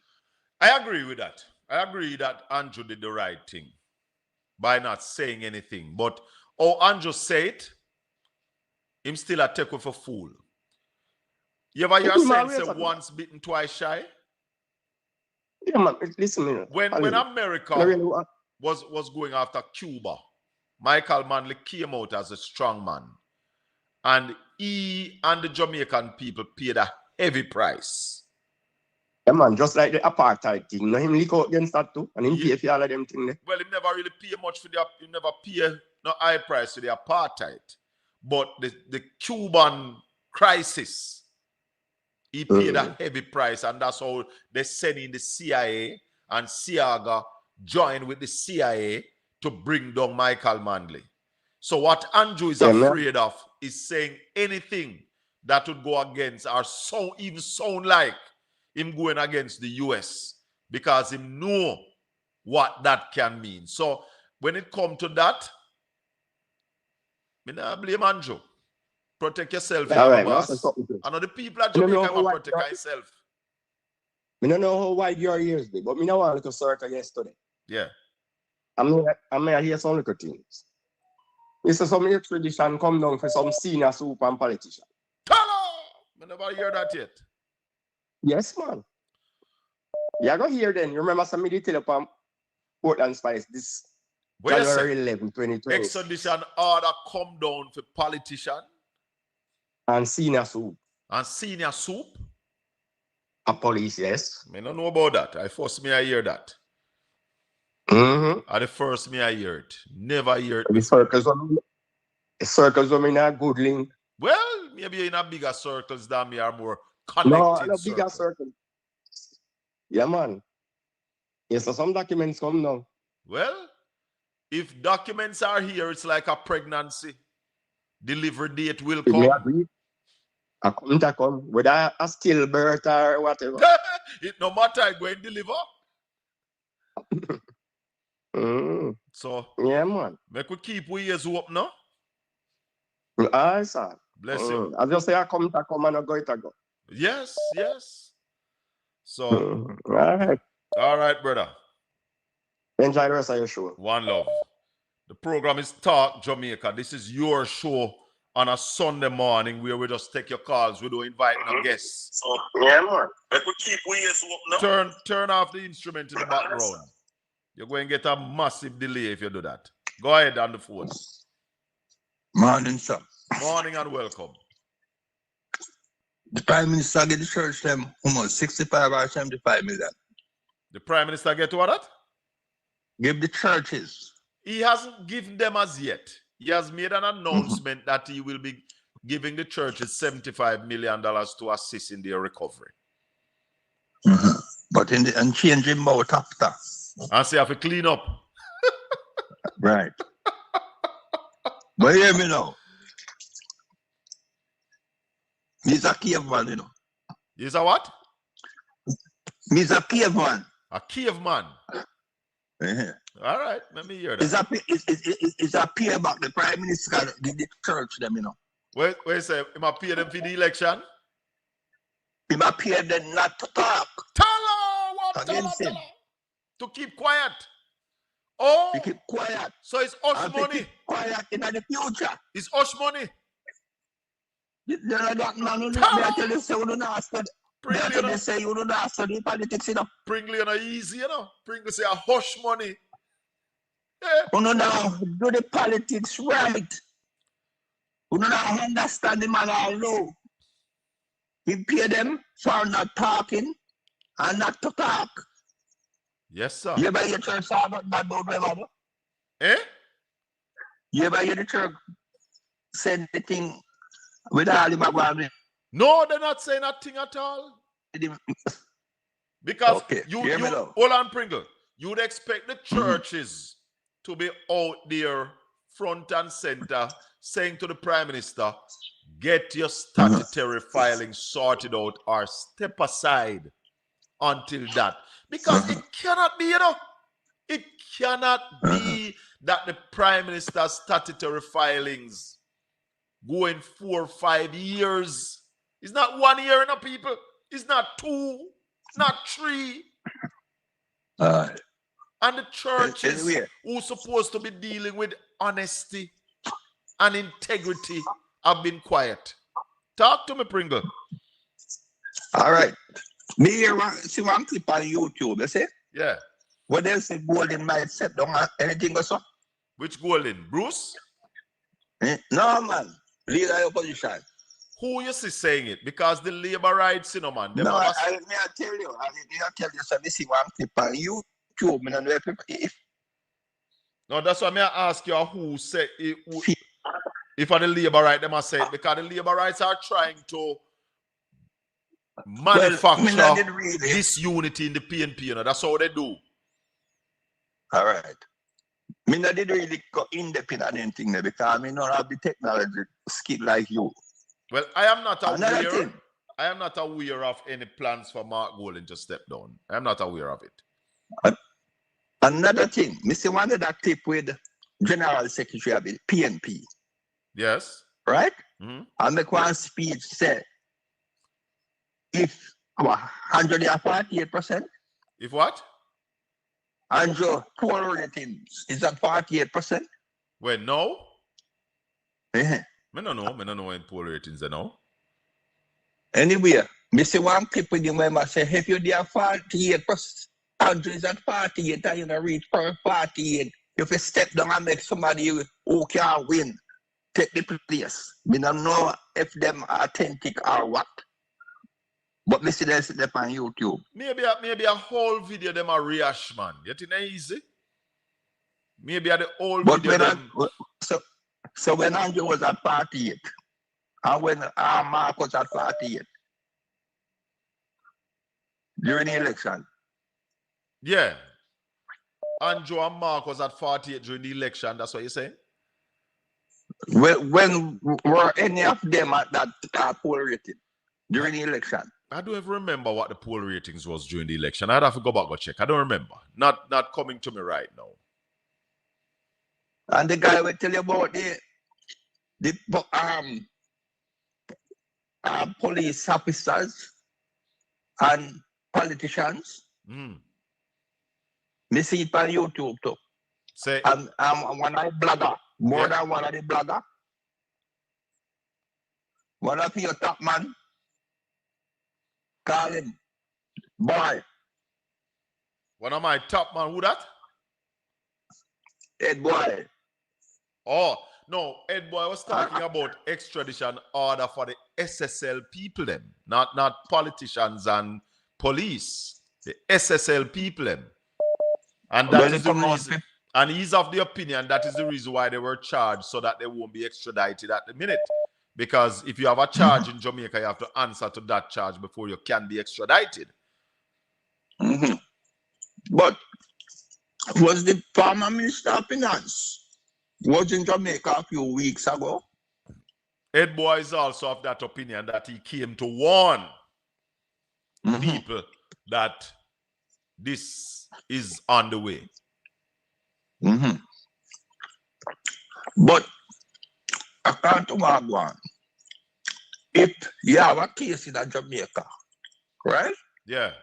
I agree with that. I agree that Andrew did the right thing by not saying anything. But Andrew said, him still a take with a fool. You ever hear saying say once bitten, twice shy? Yeah, man, listen, man. When America was going after Cuba, Michael Manley came out as a strong man. And he and the Jamaican people paid a heavy price. Yeah, man, just like the apartheid thing. No, him leak out against that too. And him pay for all of them things. Well, he never really pay much for he never pay no high price for the apartheid. But the Cuban crisis, he paid a heavy price, and that's how they sent in the CIA, and Siaga joined with the CIA to bring down Michael Manley. So what Andrew is afraid of is saying anything that would go against or even sound like him going against the US, because he know what that can mean. So when it comes to that, I don't blame Andrew. Protect yourself, boss. I know the people at Jamaica will protect themselves. I don't know how wide your ears be, but I don't want to start yesterday. Yeah. I may hear some little things. This is some tradition come down for some senior super and politician. I never hear that yet. Yes, man. You go here then. You remember somebody tell up on Portland Spice this January 11, 2020. Extradition order come down for politician. And senior soup. And senior soup? A police, yes. I don't know about that. I hear that. Mm-hmm. The first me I hear it. Never hear it The before. circles are in a good link. Well, maybe in a bigger circles than me are more connected. No, bigger circle. Yeah, man. Yes, so some documents come now. Well, if documents are here, it's like a pregnancy. Delivery date will come. I come, whether a stillbirth or whatever. It no matter, I go and deliver. So, yeah, man. Make we keep we ears open, no? Aye, sir. Bless you. I just say I come and I go. Yes, yes. So, all right, brother. Enjoy the rest of your show. One love. The program is Talk Jamaica. This is your show on a Sunday morning where we just take your calls. We don't invite no guests. So, yeah, man. But we keep we ears open, no? Turn off the instrument in the background. You're going to get a massive delay if you do that. Go ahead on the phone. Morning, sir. Morning and welcome. The Prime Minister get the church them almost 65 or 75 million. The Prime Minister get what that? Give the churches. He hasn't given them as yet. He has made an announcement that he will be giving the churches $75 million to assist in their recovery. But and changing about after. And say, have to clean up. Right. But hear me now. He's a caveman, you know. He's a what? He's a caveman. A caveman? All right, let me hear that. It's a payback. The Prime Minister give the church them, you know. Wait, say, am I pay them for the election? He might pay them not to talk. Tell her against him. To keep quiet. Oh, to keep quiet. So it's hush money. Keep quiet in the future. It's hush money. Pringle say you don't ask for the politics, you know. Pringle is easy, you know. Pringle say a hush money. Yeah. You know now, do the politics right. You know now, understand the man all know. He pay them for not talking and not to talk. Yes, sir. You ever hear the church say about that about whatever? Eh? You ever hear the church say the thing with all the background? No, they're not saying that thing at all. Because you hold on, Pringle. You would expect the churches to be out there front and center saying to the Prime Minister, get your statutory filing sorted out or step aside until that. Because it cannot be, you know, it cannot be that the Prime Minister's statutory filings go in 4 or 5 years. It's not 1 year, you know, people. It's not 2, not 3. And the churches who's supposed to be dealing with honesty and integrity have been quiet. Talk to me, Pringle. All right. Me here see one clip on YouTube, you see? Yeah. What they say Golden might set down anything or so? Which Golden? Bruce? No, man. Leader of opposition. Who you see saying it? Because the labor rights, you know, man. No, I tell you. I tell you, so me see one clip on YouTube. Me don't know if no, that's why I ask you who say it. If are the labor right, they must say it. Because the labor rights are trying to manufacture disunity in the PNP, you know. That's how they do. All right. Me not did really go independent anything there because I mean not have the technology skill like you. Well, I am not aware. I am not aware of any plans for Mark Golden to step down. I am not aware of it. Another thing, Mr. One of that clip with General Secretary of the PNP. Yes. Right? I make one speech say if 148%. If what? And your poll ratings is at 48%. Well, no. I don't know when poll ratings are now. Anyway, I see one clip with you where I say, if you're there 48%, Andrew is at 48, and you don't reach 48. If you step down and make somebody who can win, take the place. I don't know if them authentic or what. But me see this on YouTube. Maybe a whole video them a rehash, man. You think it's easy? Maybe the whole But video them. So when Andrew was at 48, and when Mark was at 48, during the election. Yeah. Andrew and Mark was at 48 during the election. That's what you're saying? When were any of them at that poll rating during the election? I don't even remember what the poll ratings was during the election. I'd have to go back and check. I don't remember. Not coming to me right now. And the guy will tell you about the police officers and politicians. Me see it on YouTube too. Say, I'm one of the blogger, more than one of the blogger. One of your top man, call him boy. One of my top man, who that? Ed Boy. Oh, no, Ed Boy was talking about extradition order for the SSL people them, not politicians and police. The SSL people them. And that is the reason. And he's of the opinion that is the reason why they were charged, so that they won't be extradited at the minute. Because if you have a charge in Jamaica, you have to answer to that charge before you can be extradited. But was the former Minister of Finance was in Jamaica a few weeks ago? Ed Boy is also of that opinion that he came to warn people that this is on the way. But according to Wagwan, if you have a case in Jamaica, right? Yeah.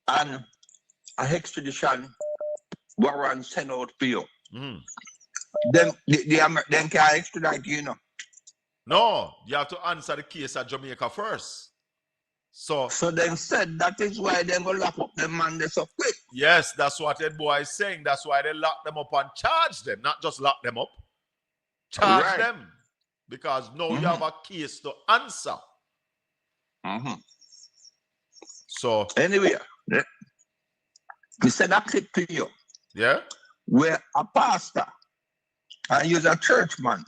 And an extradition warrant sent out for you, then can extradite you, know? No, you have to answer the case at Jamaica first. So they said that is why they go lock up them man they so quick. Yes, that's what Ed Boy is saying. That's why they lock them up and charge them, not just lock them up. Charge them. Because now you have a case to answer. So anyway, we send a clip to you. Yeah. Where a pastor and he's a churchman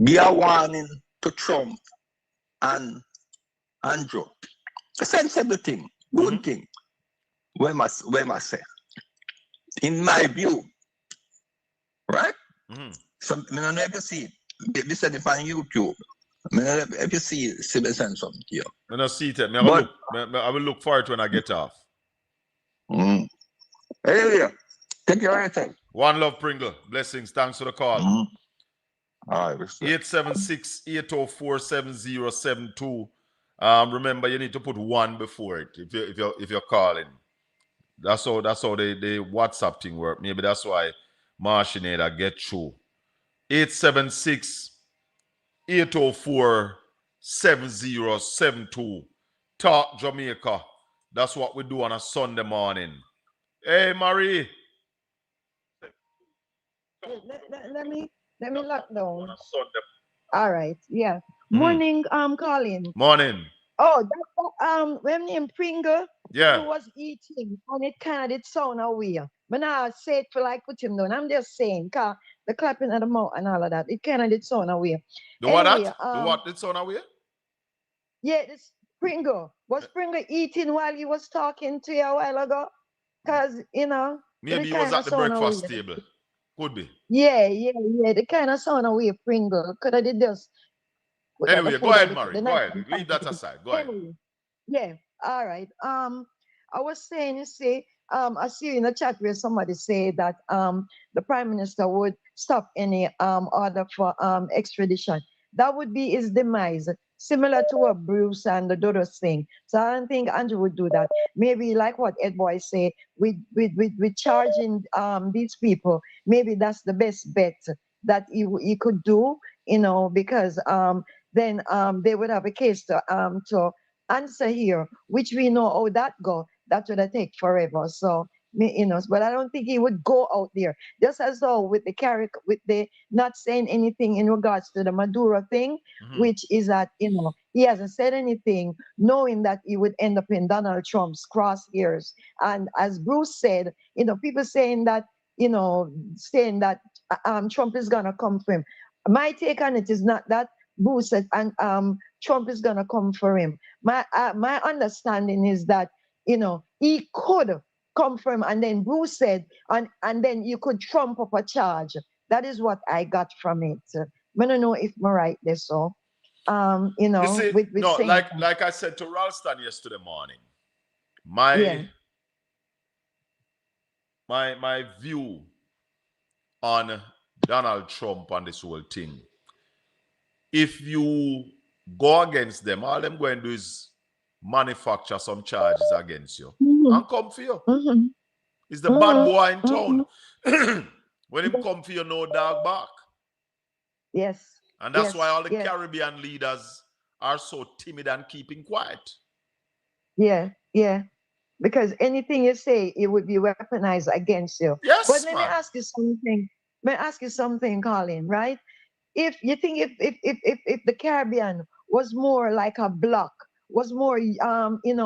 give a warning to Trump and Andrew. A sensible thing, good thing. Where must say? In my view, right? So I don't know if you see it. We said it on YouTube. I don't know if you see it, send something to you. I don't see it. I will look for it when I get off. Anyway, take your time. One love, Pringle. Blessings. Thanks for the call. All right, 876-804-7072. Remember, you need to put 1 before it if you're calling. That's how the WhatsApp thing work. Maybe that's why Marcineda get through. 876-804-7072. Talk Jamaica. That's what we do on a Sunday morning. Hey, Marie. Let me lock down. All right. Yeah. Morning, Colin. Morning. Oh, that when named Pringle, yeah, who was eating, and it kind of did sound weird. But now I say it for like put him down. I'm just saying, cause the clapping of the mouth and all of that, it kind of did sound weird. The what that? The what did sound weird? Yeah, this Pringle. Was Pringle eating while he was talking to you a while ago? Cause maybe he was at the breakfast table. Could be. Yeah. The kind of sound weird, Pringle. Could I did this? Anyway, go ahead, Mary. Go ahead. Leave that aside. Go ahead. Yeah. All right. I was saying, you see, I see in the chat where somebody said that the Prime Minister would stop any order for extradition. That would be his demise, similar to what Bruce and the Dodos thing. So I don't think Andrew would do that. Maybe like what Ed Boy say, with charging these people, maybe that's the best bet that he could do, because then they would have a case to answer here, which we know how that go. That would take forever. So But I don't think he would go out there. Just as though with the not saying anything in regards to the Maduro thing, which is that, he hasn't said anything, knowing that he would end up in Donald Trump's crosshairs. And as Bruce said, people saying that, Trump is gonna come for him. My take on it is not that Bruce said and Trump is gonna come for him. My understanding is that he could come for him, and then Bruce said, and then you could trump up a charge. That is what I got from it. I don't know if I'm right there, so You see, with no, saying, like I said to Ralston yesterday morning, my view on Donald Trump and this whole thing, if you go against them, all them going to do is manufacture some charges against you and come for you. It's the bad boy in town. When him come for you, no dog bark. Yes. And that's why all the Caribbean leaders are so timid and keeping quiet. Yeah. Because anything you say, it would be weaponized against you. Yes, but let me ask you something. Let me ask you something, Colin, right? If you think if the Caribbean was more like a block, was more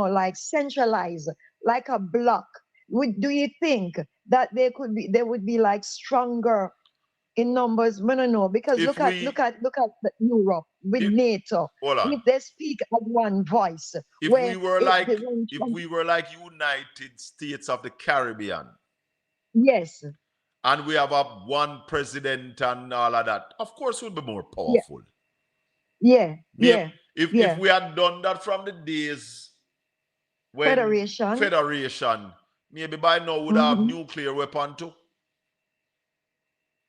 like centralized, like a block, do you think that there would be like stronger in numbers? I don't know, because look at Europe with NATO. Hold on. If they speak at one voice. If we were like United States of the Caribbean. Yes. And we have one president and all of that, of course we'll be more powerful. Yeah. If we had done that from the days when Federation, maybe by now would have nuclear weapon too.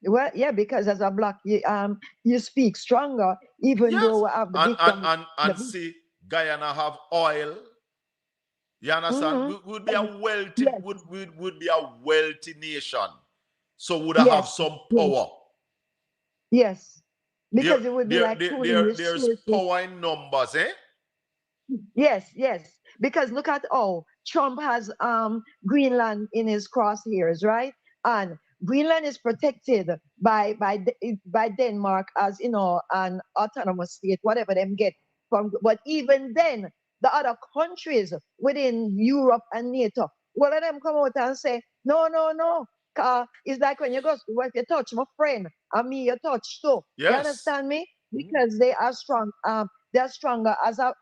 Well, yeah, because as a bloc, you speak stronger, even though we have the see, Guyana have oil. You understand? We would be a wealthy, would be a wealthy nation. So would have some power. Yes. Because it would be like there's power in numbers, eh? Yes. Because look at Trump has Greenland in his crosshairs, right? And Greenland is protected by Denmark as an autonomous state, whatever them get from. But even then, the other countries within Europe and NATO, one of them come out and say, no. It's like when you go, if you touch my friend, and me you touch too. Yes. You understand me? Because they are strong. They're stronger as a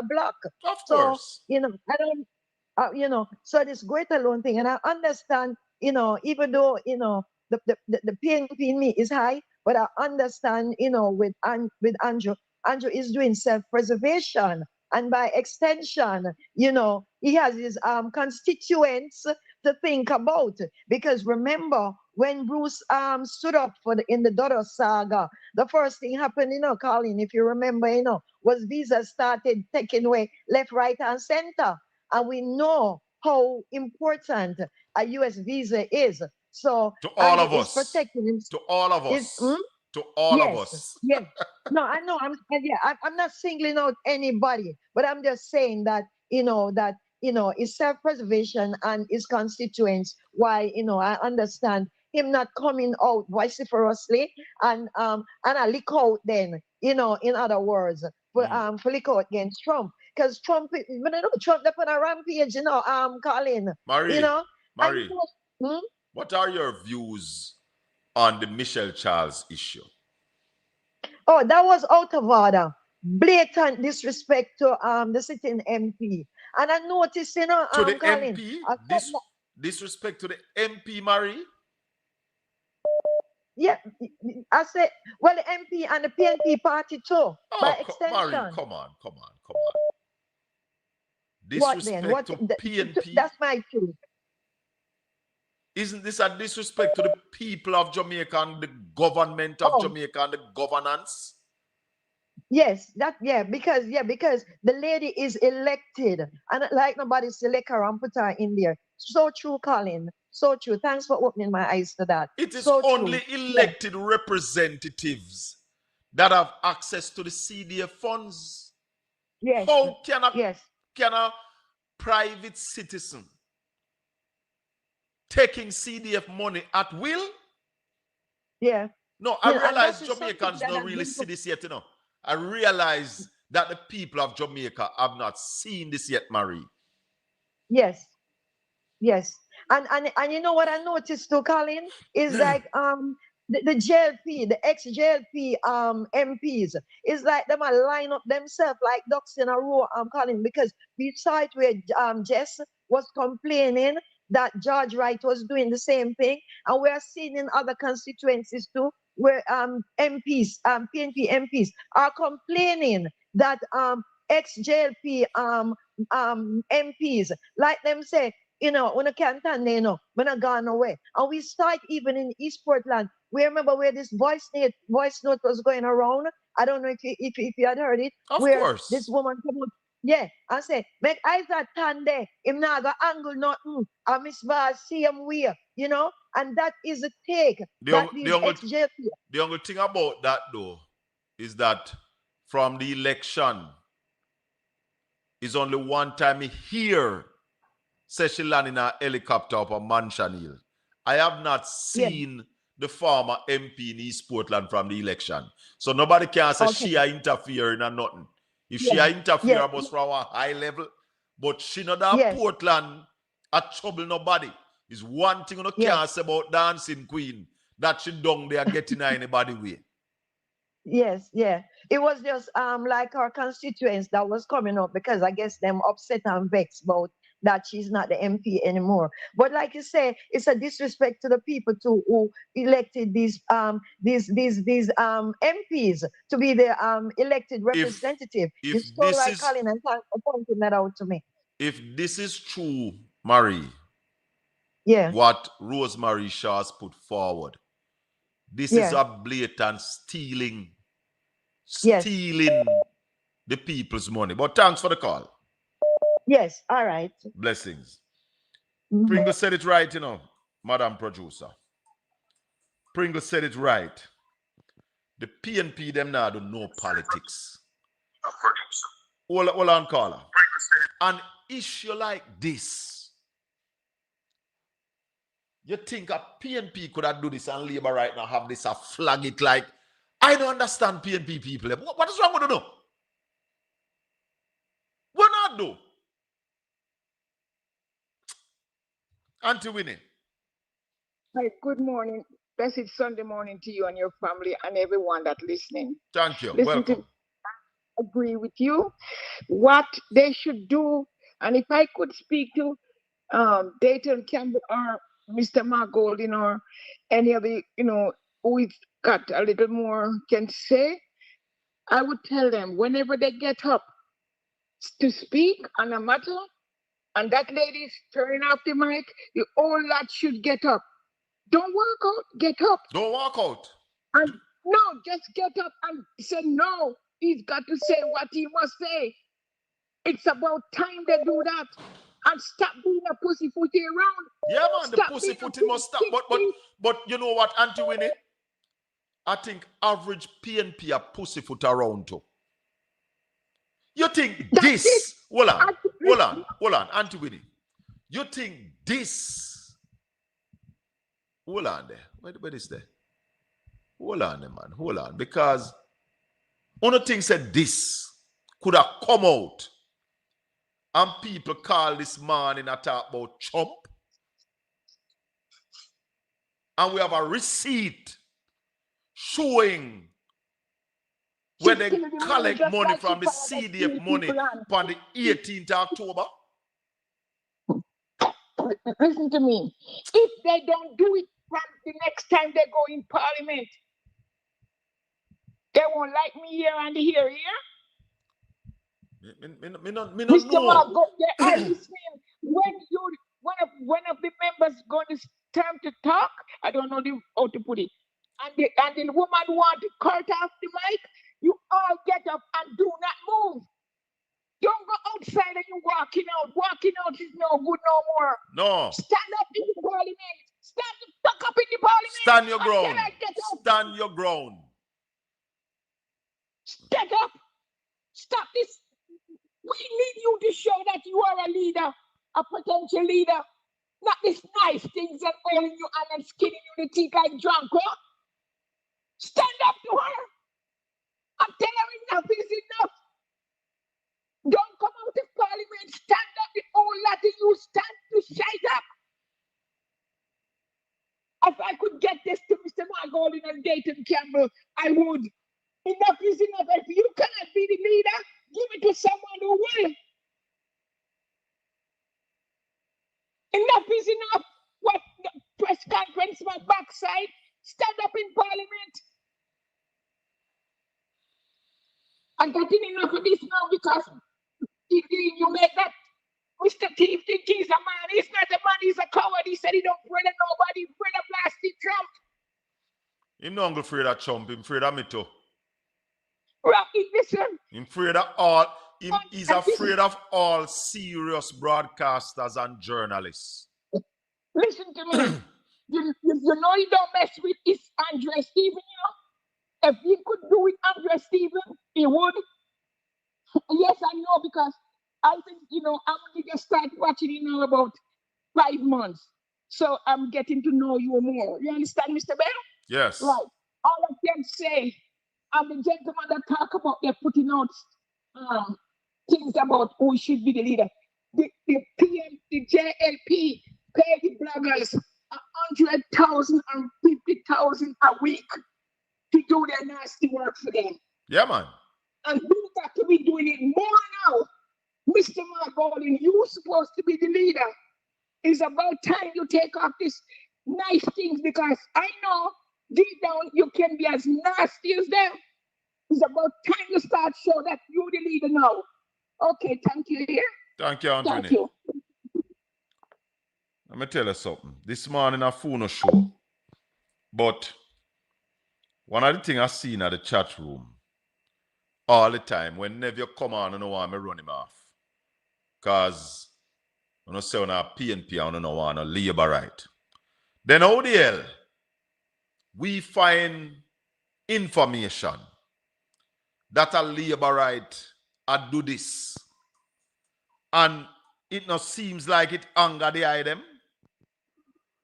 bloc. Of course. I don't. So this great alone thing, and I understand. Even though the pain in me is high, but I understand. With Andrew is doing self-preservation, and by extension, he has his constituents to think about. Because remember, when Bruce stood up in the Dodo saga, the first thing happened, Colin, if you remember, was visas started taken away left, right, and center. And we know how important a U.S. visa is. So to all of us. Protecting him. To all of us. To all of us. Yes. No, I know. I'm not singling out anybody, but I'm just saying that it's self-preservation and his constituents. Why I understand him not coming out vociferously and I lick out then in other words for lick out against Trump, because Trump up on a rampage, Colin. Marie, what are your views on the Michelle Charles issue? Oh, that was out of order. Blatant disrespect to the sitting MP. And I noticed, to the Colin, MP? Disrespect to the MP, Marie? Yeah, I said, well, the MP and the PNP party too, by extension. Marie, come on. Disrespect to PNP? That's my truth. Isn't this a disrespect to the people of Jamaica and the government of Jamaica and the governance? Yes, because the lady is elected, and like nobody select her and put her in there. So true, Colin. So true. Thanks for opening my eyes to that. It is only elected representatives that have access to the CDF funds. Yes. How can a private citizen taking CDF money at will? Yeah. No, I Yeah, and that realize is something Jamaicans that don't has really been see this yet, you know. I realize that the people of Jamaica have not seen this yet, Marie. yes. Yes. And you know what I noticed too, Colin, is like the JLP, the ex-JLP MPs, is like them a line up themselves like ducks in a row, Colin, because we saw it where Jess was complaining that George Wright was doing the same thing, and we are seeing in other constituencies too, where MPs, PNP MPs are complaining that ex-JLP MPs, like them say, you know, when I can't stand there, you know, when I gone away. And we start even in East Portland. We remember where this voice note was going around. I don't know if you had heard it. Of where course. This woman come out, yeah, and say, make eyes that tan there. Him not go angle nothing. I miss Bar see him where, you know, and that is a take that these ex-JP. The only thing about that though is that from the election is only one time he hear say she land in a helicopter up a Mansion Hill. I have not seen the former MP in East Portland from the election. So nobody can say she a interfering or nothing. If she a interfere, must from a high level. But she not that Portland a trouble nobody. Is one thing you can't say about Dancing Queen, that she down there getting anybody way. Yes, yeah. It was just like our constituents that was coming up because I guess them upset and vexed about that she's not the MP anymore. But like you say, it's a disrespect to the people too who elected these MPs to be the elected representative. If It's so this right, is, Colin, and pointing that out to me. If this is true, Marie, what Rosemary Shaw's put forward, this is a blatant stealing the people's money. But thanks for the call. Yes, all right. Blessings. Pringle said it right, you know, Madam Producer. Pringle said it right. The PNP, them now do no politics. Hold on, caller. An issue like this, you think a PNP could have do this and Labour right now have this a flag it like, I don't understand PNP people. What is wrong with them? What not do? Auntie Winnie. Hi, good morning. Blessed Sunday morning to you and your family and everyone that's listening. Thank you. Welcome. Agree with you. What they should do, and if I could speak to Dayton Campbell or Mr. Mark Golding or any of the, you know, who got a little more can say, I would tell them whenever they get up to speak on a matter, and that lady's turning off the mic, the whole lot should get up. Don't walk out, get up. Don't walk out. And no, just get up and say no. He's got to say what he must say. It's about time they do that. And stop being a pussyfooty around. Yeah, man, the pussyfooting must stop. But you know what, Auntie Winnie? I think average PNP are pussyfoot around too. You think this? Hold on, Auntie Winnie. You think this? Hold on there. Where is there? Hold on there, man. Hold on. Because one of the things said this could have come out and people call this man and talk about chump. And we have a receipt showing where they collect money from the CDF money on the 18th of October. Listen to me. If they don't do it from the next time they go in Parliament, they won't like me here and here. Mr. Margot, they are listening. When of the members going to time to talk, I don't know how to put it. And the woman want to cut off the mic, you all get up and do not move. Don't go outside and you walking out. Walking out is no good no more. No. Stand up in the Parliament. Stand the fuck up in the Parliament. Stand your ground. Stand your ground. Stand up. Stop this. We need you to show that you are a leader, a potential leader. Not this nice things that holding you and skinning you the teeth like drunk, huh? Stand up to her. I'm telling her enough is enough. Don't come out of parliament. Stand up. The whole lot of you stand to shut up. If I could get this to Mr. Margolin and Dayton Campbell, I would. Enough is enough. If you cannot be the leader, give it to someone who will. Enough is enough. What the press conference, my backside? Stand up in parliament. I'm getting enough of this now because you make that Mr. Thief think he's a man. He's not a man, he's a coward. He said he don't pray to nobody, pray to blasting Trump. Him no afraid of Trump, him afraid of me too. Rocky, listen. Him afraid of all, he's afraid of all serious broadcasters and journalists. Listen to me. you know you don't mess with this Andre Stephen, you know? If he could do it, Andre Stephen, he would. Yes, I know, because I think, you know, I'm only just start watching you now about 5 months. So I'm getting to know you more. You understand, Mr. Bell? Yes. Right. All I can say, and the gentleman that talk about they're putting out things about who should be the leader. The PM, the JLP pay the bloggers 100,000 and 50,000 a week to do their nasty work for them. Yeah, man. And we got to be doing it more now. Mr. Margolin, you're supposed to be the leader. It's about time you take off these nice things, because I know deep down you can be as nasty as them. It's about time you start show that you're the leader now. Okay, thank you. Here. Thank you, Anthony. Thank you. Let me tell you something. This morning I phone a show. But one of the things I seen at the chat room all the time, whenever you come on, I don't want me run him off. Because I don't say on a PNP, I don't want a labor right. Then how the hell we find information that a labor right I do this, and it not seems like it anger the item.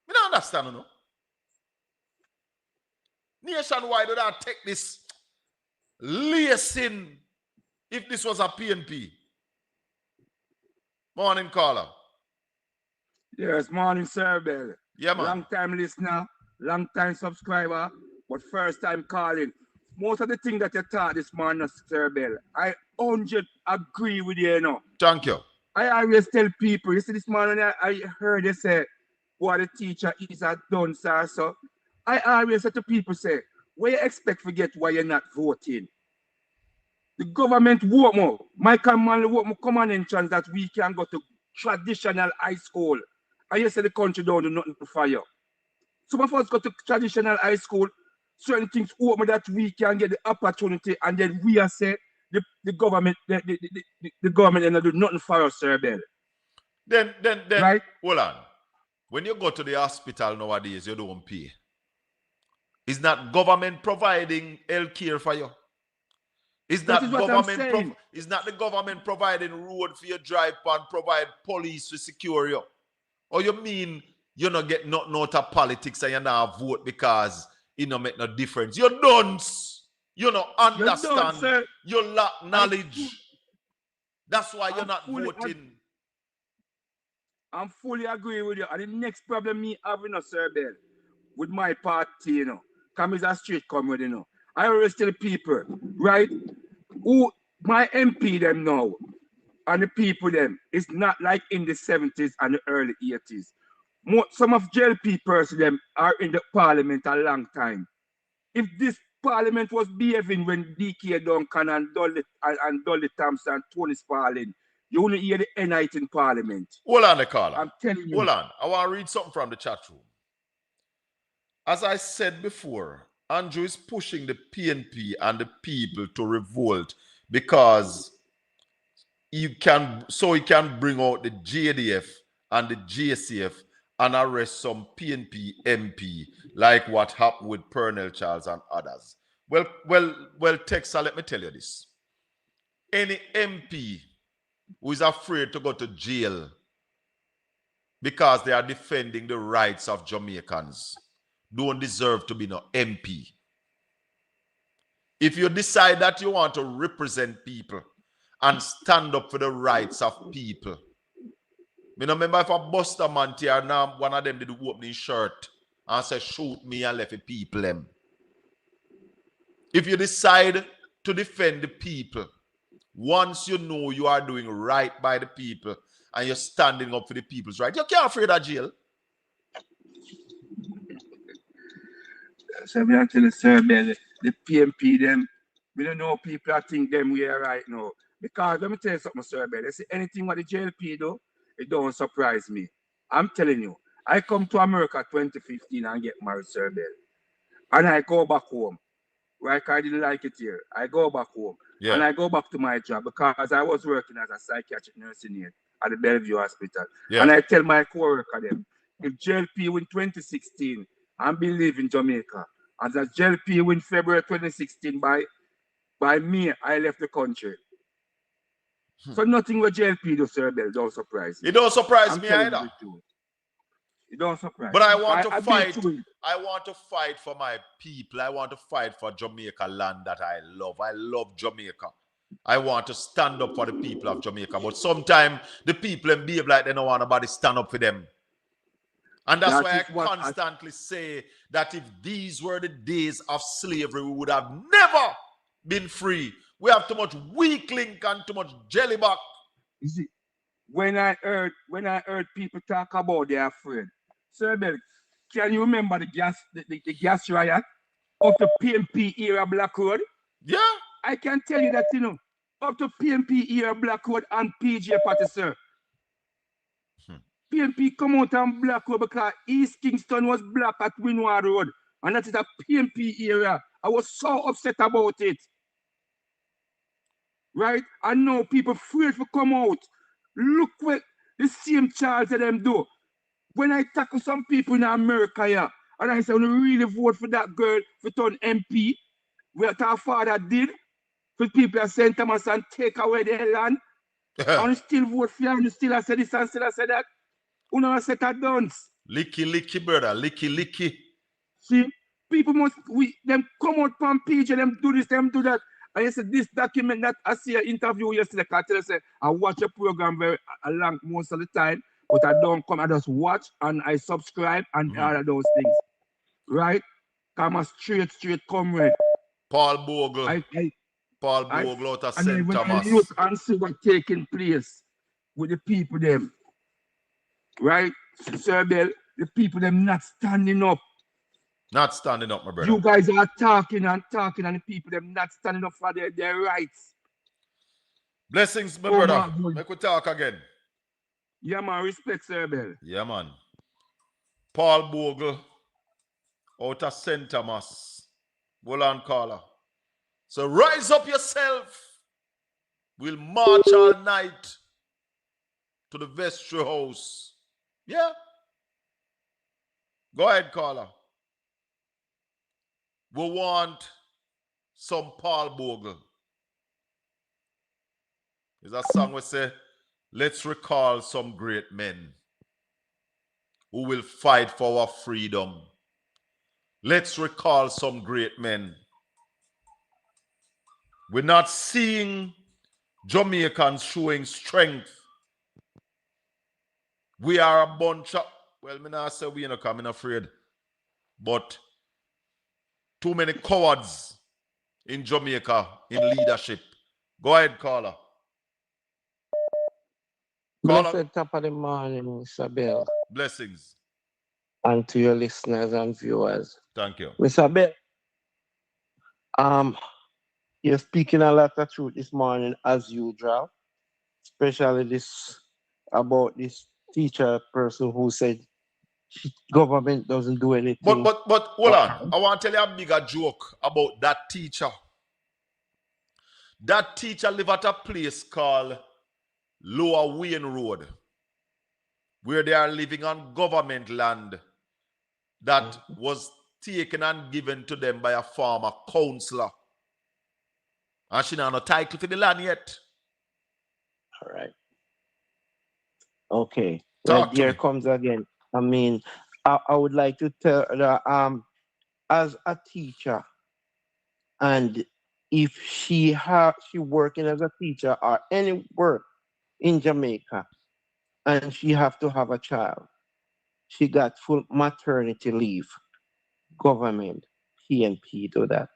I don't understand, you know. Nationwide would I take this lacing if this was a PNP? Morning caller. Yes, morning, sir, Bell. Yeah, man. Long time listener, long time subscriber, but first time calling. Most of the things that you taught this morning, Sir Bell, I 100% agree with you, you know. Thank you. I always tell people, you see this morning, I heard you say, what the teacher is a dunce or so. I always say to people, say, what you expect to get why you're not voting? The government vote more. My command vote more common entrance that we can go to traditional high school. And you say the country don't do nothing to fire. Some of us go to traditional high school, certain things open that we can get the opportunity, and then we are say the government the government and do nothing for us, Sir Bell. Then right? Hold on. When you go to the hospital nowadays, you don't pay. Is not government providing health care for you? Is not the government providing road for your drive and provide police to secure you? Or you mean you not get nothing out of politics and you not vote because it don't make no difference? You don't. You don't understand. You lack knowledge. That's why you're not voting. I'm fully agree with you. And the next problem me having a Sir Bell with my party, you know, come is a straight comrade, you know. I always tell people, right? Who my MP them now and the people them is not like in the 70s and the early 80s. Some of JLP person them are in the parliament a long time. If this parliament was behaving when DK Duncan and Dolly Thompson and Tony Spalding, you only hear the NIT in parliament. Hold on, the caller. I'm telling you. Hold on. I want to read something from the chat room. As I said before, Andrew is pushing the PNP and the people to revolt because he can bring out the JDF and the JCF and arrest some PNP MP, like what happened with Pernell Charles and others. Well, Texas, let me tell you this. Any MP who is afraid to go to jail because they are defending the rights of Jamaicans, don't deserve to be no MP. If you decide that you want to represent people and stand up for the rights of people, me no remember if a Buster man here now, one of them did the opening shirt and say, shoot me and left the people them. If you decide to defend the people, once you know you are doing right by the people and you're standing up for the people's right, you can't afraid of jail. So we actually survey the PMP them. We don't know people that think them we are right now. Because let me tell you something, Sir Bell. They say anything what the JLP do, it don't surprise me. I'm telling you, I come to America 2015 and get married, Sir Bell. And I go back home. Right? I didn't like it here. I go back home. Yeah. And I go back to my job because I was working as a psychiatric nursing aide at the Bellevue Hospital. Yeah. And I tell my co-worker them, if JLP win 2016 and be leaving Jamaica, and as JLP win February 2016 by me, I left the country. So nothing with JLP do, Sir Bell, don't surprise me. It don't surprise I'm me telling either. you the truth. It don't surprise But me. I want to I've fight. been through it. I want to fight for my people. I want to fight for Jamaica land that I love. I love Jamaica. I want to stand up for the people of Jamaica. But sometimes the people behave like they don't want nobody stand up for them. And that's why I constantly say that if these were the days of slavery, we would have never been free. We have too much weak link and too much jellyback. You see, when I heard people talk about they're afraid, Sir Bell, can you remember the gas riot of the PMP era Black Road? Yeah. I can tell you that, you know, up to PMP era Black Road and PJ Party, sir. PMP come out on Black Road because East Kingston was black at Windward Road. And that is a PMP area. I was so upset about it. Right? I know people afraid to come out. Look what the same Charles that them do. When I tackle some people in America here, and I say, when you really vote for that girl for turn MP, what our father did for people at St. Thomas and take away their land, and still vote for you, and still I say this and still I say that. You know, I said that dance. Licky, brother. Licky. See, people must, them come out from PJ, them do this, them do that. And you said this document that I see an interview yesterday, I say, I watch a program very long most of the time, but I don't come, I just watch and I subscribe and all of those things. Right? Come a straight comrade. Paul Bogle. Paul Bogle out of St. Thomas. I look and see what's taking place with the people them. Right? Sir Bell, the people them not standing up. Not standing up, my brother. You guys are talking and the people them not standing up for their rights. Blessings, my brother. Make we talk again. Yeah, man. Respect, Sir Bell. Yeah, man. Paul Bogle out of St. Thomas. Bolan caller. So rise up yourself. We'll march all night to the vestry house. Yeah. Go ahead, caller. We want some Paul Bogle. There's a song we say, let's recall some great men who will fight for our freedom. Let's recall some great men. We're not seeing Jamaicans showing strength. We are a bunch of, well, me not say we not coming afraid, but too many cowards in Jamaica in leadership. Go ahead, caller. Blessed top of the morning, Mr. Bell. Blessings. And to your listeners and viewers. Thank you. Mr. Bell, you're speaking a lot of truth this morning as usual, especially this about this teacher person who said government doesn't do anything. But hold on. I want to tell you a bigger joke about that teacher. That teacher live at a place called Lower Wayne Road, where they are living on government land that was taken and given to them by a former councillor. And she not no title to the land yet. All right. Okay. Well, Talk to there me. comes again. I mean, I would like to tell as a teacher, and if she working as a teacher or any work in Jamaica, and she have to have a child, she got full maternity leave. Government, PNP do that.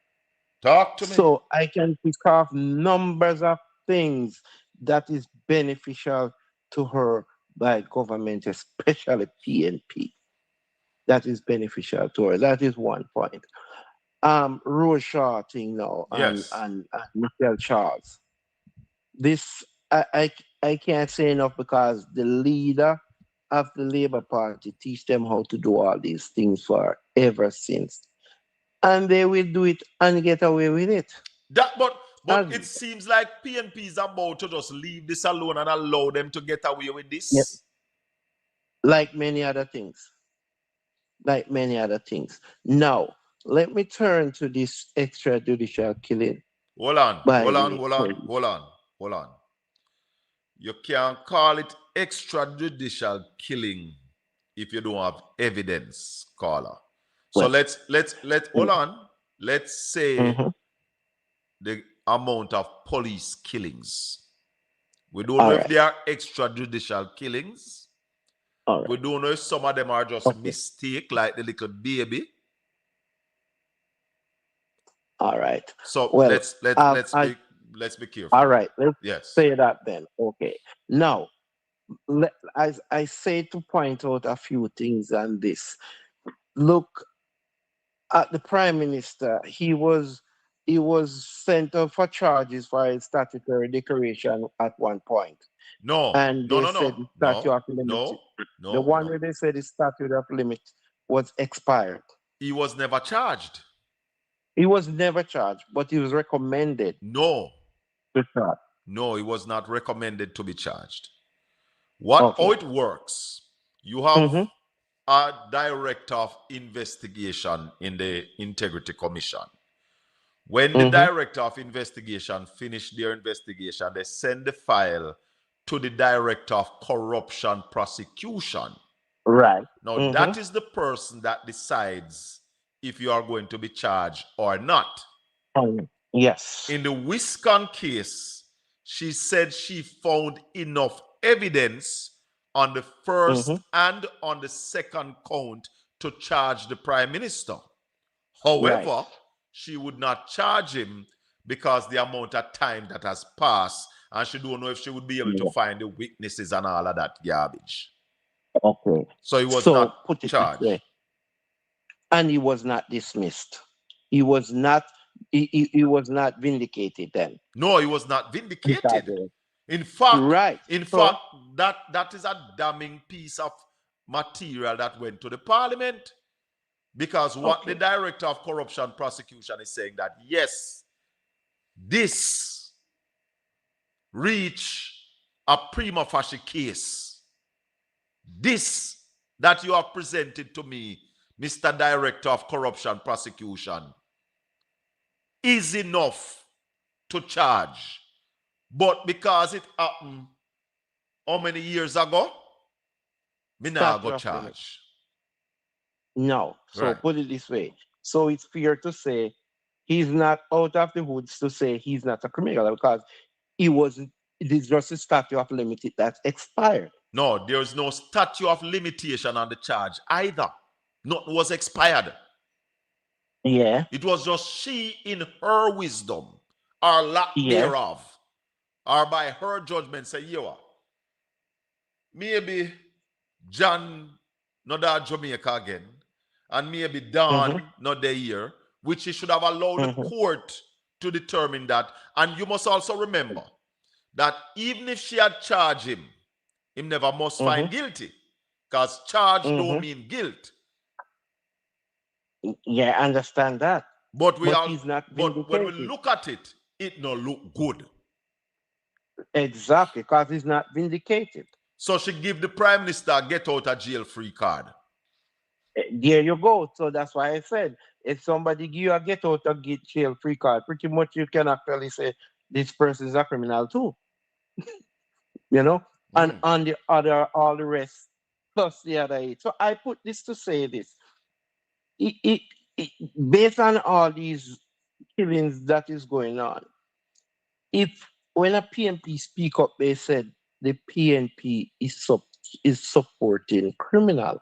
Talk to me. So I can pick off numbers of things that is beneficial to her by government, especially PNP. That is beneficial to her. That is one point. Rose Shaw thing now Yes. and Michelle Charles. This I can't say enough because the leader of the Labour Party teach them how to do all these things for ever since. And they will do it and get away with it. But As it seems like PNP is about to just leave this alone and allow them to get away with yeah, this. like many other things. Like many other things. Now, let me turn to this extrajudicial killing Hold on, by hold on, the hold on, police. hold on, hold on. You can't call it extrajudicial killing if you don't have evidence, caller. So Well, let's hold on. Let's say mm-hmm. the amount of police killings. We don't know All if right. they are extrajudicial killings. All right. We don't know if some of them are just Okay. mistake, like the little baby. All right. So Well, let's be careful. all right. Let's Yes. say that then. Okay. Now, as I say to point out a few things on this. Look at the Prime Minister. He was sent up for charges for his statutory decoration at one point. No, And no, they no, said no, the statute no, of limit. no, The one no. where they said the statute of limit was expired. He was never charged. He was never charged, but he was recommended No, to charge. no, he was not recommended to be charged. How Okay. it works, you have Mm-hmm. a director of investigation in the Integrity Commission. When the Mm-hmm. director of investigation finish their investigation, they send the file to the director of corruption prosecution. Right. Now, Mm-hmm. that is the person that decides if you are going to be charged or not. Yes. In the Wisconsin case, she said she found enough evidence on the first and on the second count to charge the prime minister. However, Right. she would not charge him because the amount of time that has passed, and she don't know if she would be able to Yeah. find the witnesses and all of that garbage. Okay. So he was So not put it this charged. way. And he was not dismissed. He was not vindicated then. No, he was not vindicated. Exactly. In fact, Right. that is a damning piece of material that went to the parliament. Because what the director of corruption prosecution is saying that yes, this reach a prima facie case. This that you have presented to me, Mr. Director of Corruption Prosecution, is enough to charge. But because it happened how many years ago, me now go charge. No. So Right. put it this way. So it's fair to say he's not out of the woods to say he's not a criminal because he wasn't. It is just a statute of limited that's expired. No, there's no statute of limitation on the charge either. Nothing was expired. Yeah. It was just she in her wisdom or lack thereof, or by her judgment say, yo, maybe John not that Jamaica again, and maybe Don not there here, which he should have allowed the court to determine that. And you must also remember that even if she had charged him never must find guilty, because charge don't mean guilt. Yeah, I understand that. But he's not vindicated. But when we look at it, it no look good. Exactly, because he's not vindicated. So she give the prime minister a get out of jail free card. There you go. So that's why I said, if somebody give you a get out of jail free card, pretty much you can actually say this person is a criminal too. You know? And on the other, all the rest, plus the other 8. So I put this to say this. It, it, it, based on all these killings that is going on, if when a PNP speak up, they said the PNP is supporting criminal.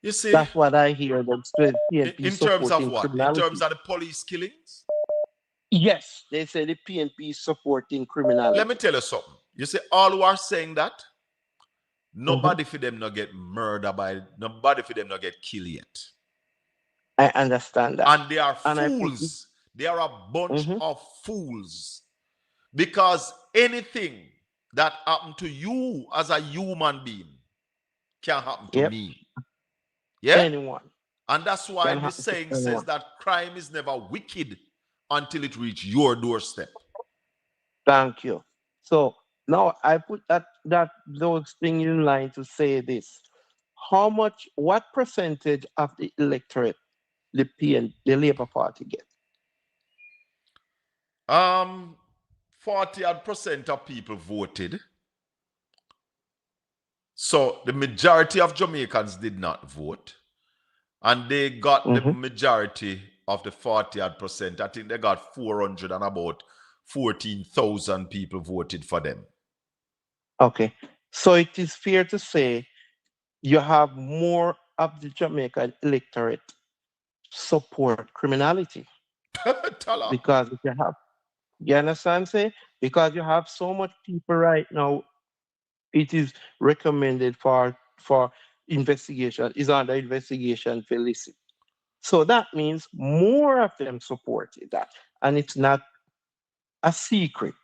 You see, That's what I hear them say. PNP in terms of supporting what? criminality. In terms of the police killings? Yes, they say the PNP is supporting criminality. Let me tell you something. You see, all who are saying that, nobody for them not get murdered by, nobody for them not get killed yet. I understand that. And they are fools. They are a bunch of fools. Because anything that happened to you as a human being can happen to me. Yeah? Anyone. And that's why the saying says that crime is never wicked until it reaches your doorstep. Thank you. So now I put those things in line to say this. What percentage of the electorate the Labour Party get? 40% of people voted. So the majority of Jamaicans did not vote. And they got the majority of the 40%. I think they got 400 and about 14,000 people voted for them. Okay. So it is fair to say you have more of the Jamaican electorate support criminality. Because if you understand, say? Because you have so much people right now, it is recommended for investigation, is under investigation for illicit. So that means more of them supported that. And it's not a secret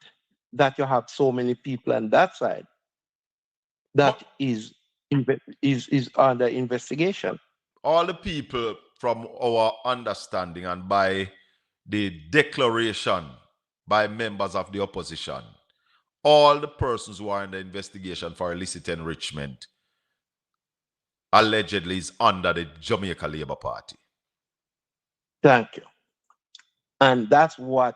that you have so many people on that side that is under investigation. All the people, from our understanding and by the declaration by members of the opposition, all the persons who are under investigation for illicit enrichment allegedly is under the Jamaica Labour Party. Thank you. And that's what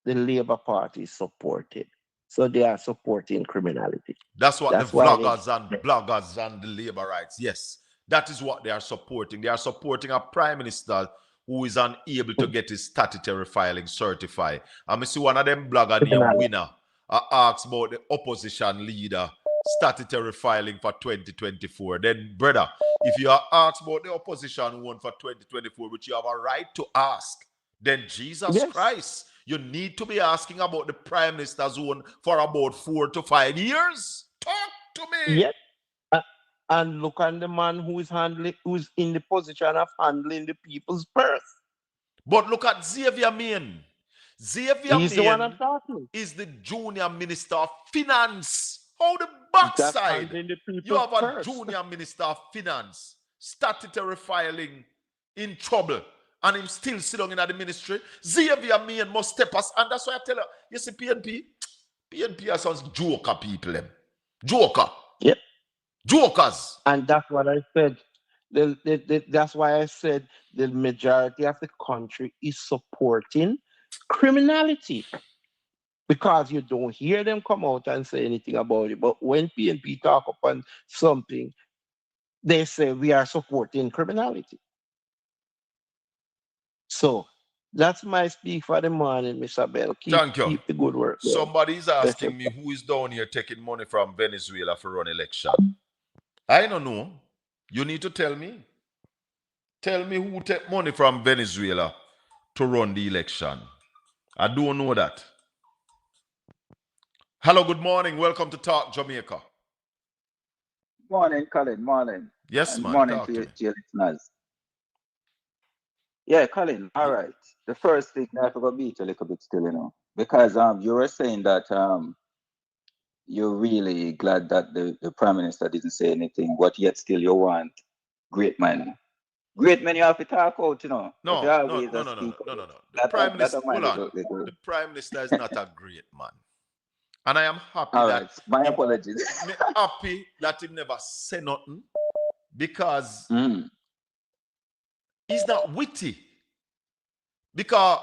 the Labour Party supported. So they are supporting criminality. That's what the vloggers and bloggers and the Labour rights, yes, that is what they are supporting. They are supporting a prime minister who is unable to get his statutory filing certified. And I see one of them blogger named Winner asks about the opposition leader statutory filing for 2024. Then, brother, if you are asked about the opposition one for 2024, which you have a right to ask, then Jesus Christ, you need to be asking about the prime minister's one for about 4 to 5 years. Talk to me. Yep. And look at the man who's in the position of handling the people's purse. But look at Xavier Main. Xavier Main is the junior minister of finance. How the backside you have a junior minister of finance, statutory filing in trouble, and him still sitting in the ministry. Xavier Main must step us, and that's why I tell you, you see PNP are some joker people. Joker. Yep. Jokers. And that's what I said. That's why I said the majority of the country is supporting criminality. Because you don't hear them come out and say anything about it. But when PNP talk upon something, they say we are supporting criminality. So that's my speak for the morning, Mr. Bell. Thank you. Keep the good work. Somebody's asking me who is down here taking money from Venezuela for run election. I don't know. You need to tell me. Tell me who take money from Venezuela to run the election. I don't know that. Hello, good morning. Welcome to Talk Jamaica. Morning, Colin. Morning. Yes, and man. Morning to your listeners. Yeah, Colin. All right. The first thing I forgot to beat a little bit still, because you were saying that you're really glad that the Prime Minister didn't say anything, but yet still you want great men. Great men you have to talk out, No. The Prime Minister, hold on. The Prime Minister is not a great man. And I am happy my apologies. I'm happy that he never said nothing because he's not witty. Because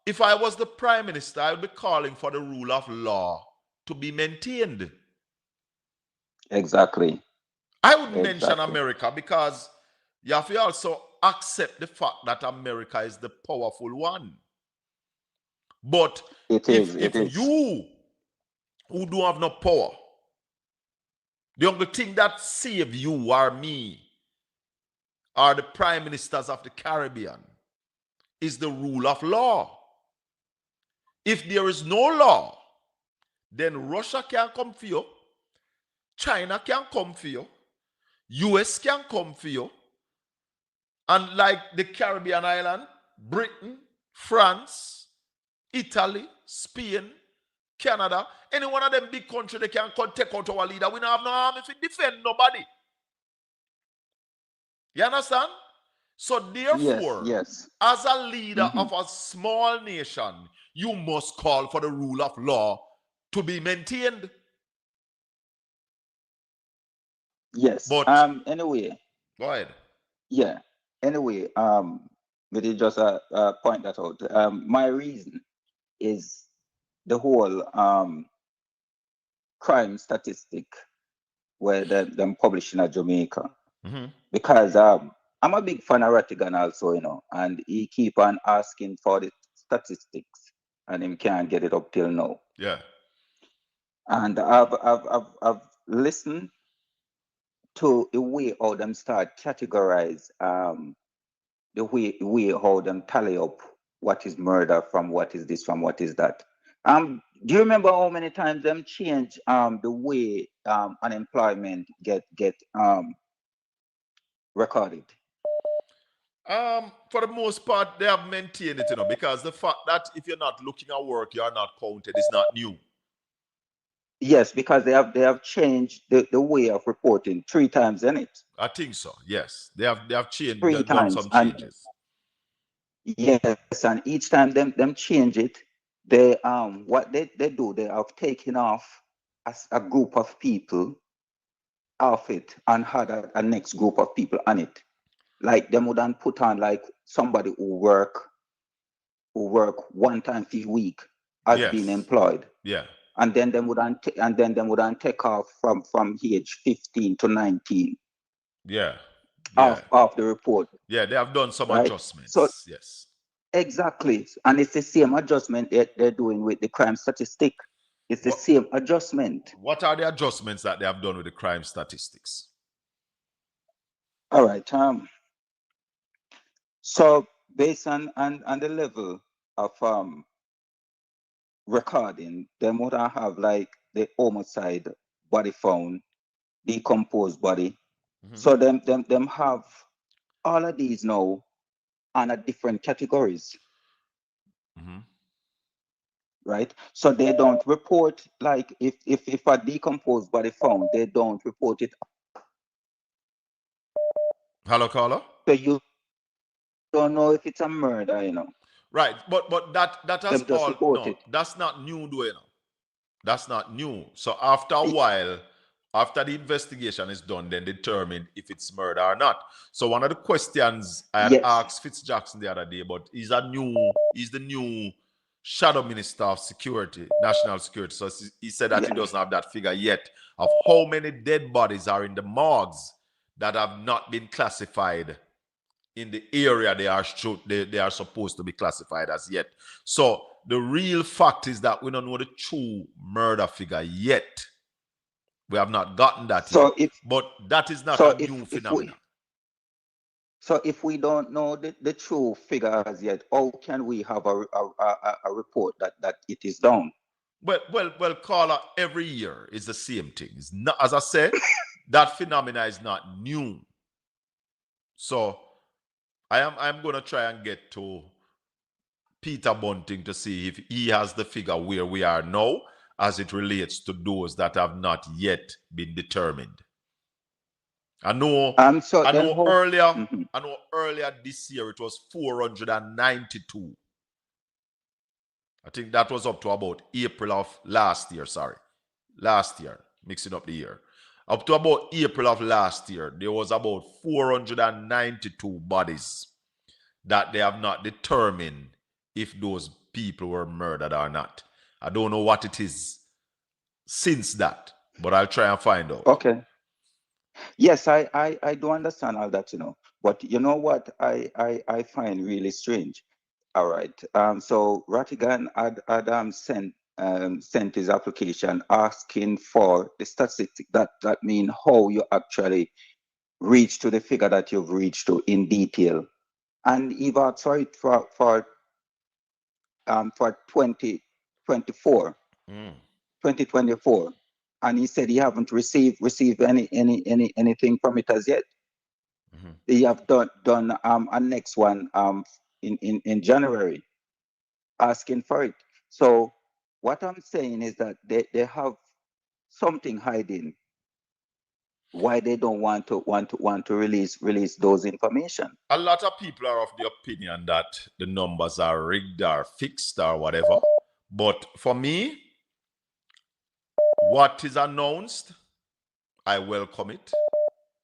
if I was the Prime Minister, I would be calling for the rule of law to be maintained. Exactly. I would mention Exactly. America because you have to also accept the fact that America is the powerful one. But It if is. It is. you who don't have no power, the only thing that save you or me or the prime ministers of the Caribbean is the rule of law. If there is no law, then Russia can come for you, China can come for you, US can come for you, and like the Caribbean island, Britain, France, Italy, Spain, Canada, any one of them big countries, they can come take out our leader. We don't have no army to defend nobody. You understand? So Yes. therefore, Yes. as a leader Mhm. of a small nation, you must call for the rule of law to be maintained. Yes. But Anyway. go ahead. Yeah. Anyway. But it just point that out. My reason is the whole crime statistic where them publishing at Jamaica. Mhm. Because I'm a big fan of Rattigan also, you know, and he keep on asking for the statistics, and him can't get it up till now. Yeah. And I've listened to the way how them start categorize the way how them tally up what is murder from what is this from what is that. Do you remember how many times them change the way unemployment get recorded? For the most part, they have maintained it, you know, because the fact that if you're not looking at work, you're not counted is not new. Yes, because they have changed the way of reporting 3 times in it. I think so. Yes, they have changed, 3 done times, some and changes. yes, and each time them change it, they what they do, they have taken off a group of people off it and had a next group of people on it. Like them would then put on like somebody who work 1 time a week as being Yes. employed. Yeah. And then them would take off from age 15 to 19 Yeah. Yeah. of the report. Yeah, they have done some Right? adjustments. So Yes. exactly. And it's the same adjustment they're doing with the crime statistic. It's the same adjustment. What are the adjustments that they have done with the crime statistics? All right. So based on the level of recording, they would have like the homicide, body found, decomposed body. So them have all of these now under different categories. Right? So they don't report like if a decomposed body found, they don't report it. Hello, caller. So you don't know if it's a murder, you know. Right, but that has Them just all report no, it. that's not new, though, you know. That's not new. So after a while, after the investigation is done, then determine if it's murder or not. So one of the questions I had asked Fitzjackson the other day, but he's the new shadow minister of security, national security. So he said that he doesn't have that figure yet of how many dead bodies are in the morgues that have not been classified in the area they are supposed to be classified as yet. So the real fact is that we don't know the true murder figure yet. We have not gotten that yet. But that is not a new phenomenon. So if we don't know the true figures yet, how can we have a report that it is done? Well, caller, every year is the same thing. It's not, as I said, that phenomena is not new. So I'm going to try and get to Peter Bunting to see if he has the figure where we are now as it relates to those that have not yet been determined. I know earlier this year it was 492. I think that was up to about April of last year, mixing up the year. Up to about April of last year, there was about 492 bodies that they have not determined if those people were murdered or not. I don't know what it is since that. But I'll try and find out. Okay. Yes, I do understand all that, But you know what I find really strange. All right. So Rattigan had sent his application asking for the statistic that mean how you actually reach to the figure that you've reached to in detail. And he asked for it for 2024. 2024, and he said he haven't received anything from it as yet. They have done a next one in January, asking for it. So what I'm saying is that they have something hiding. Why they don't want to release those information? A lot of people are of the opinion that the numbers are rigged or fixed or whatever. But for me, what is announced, I welcome it.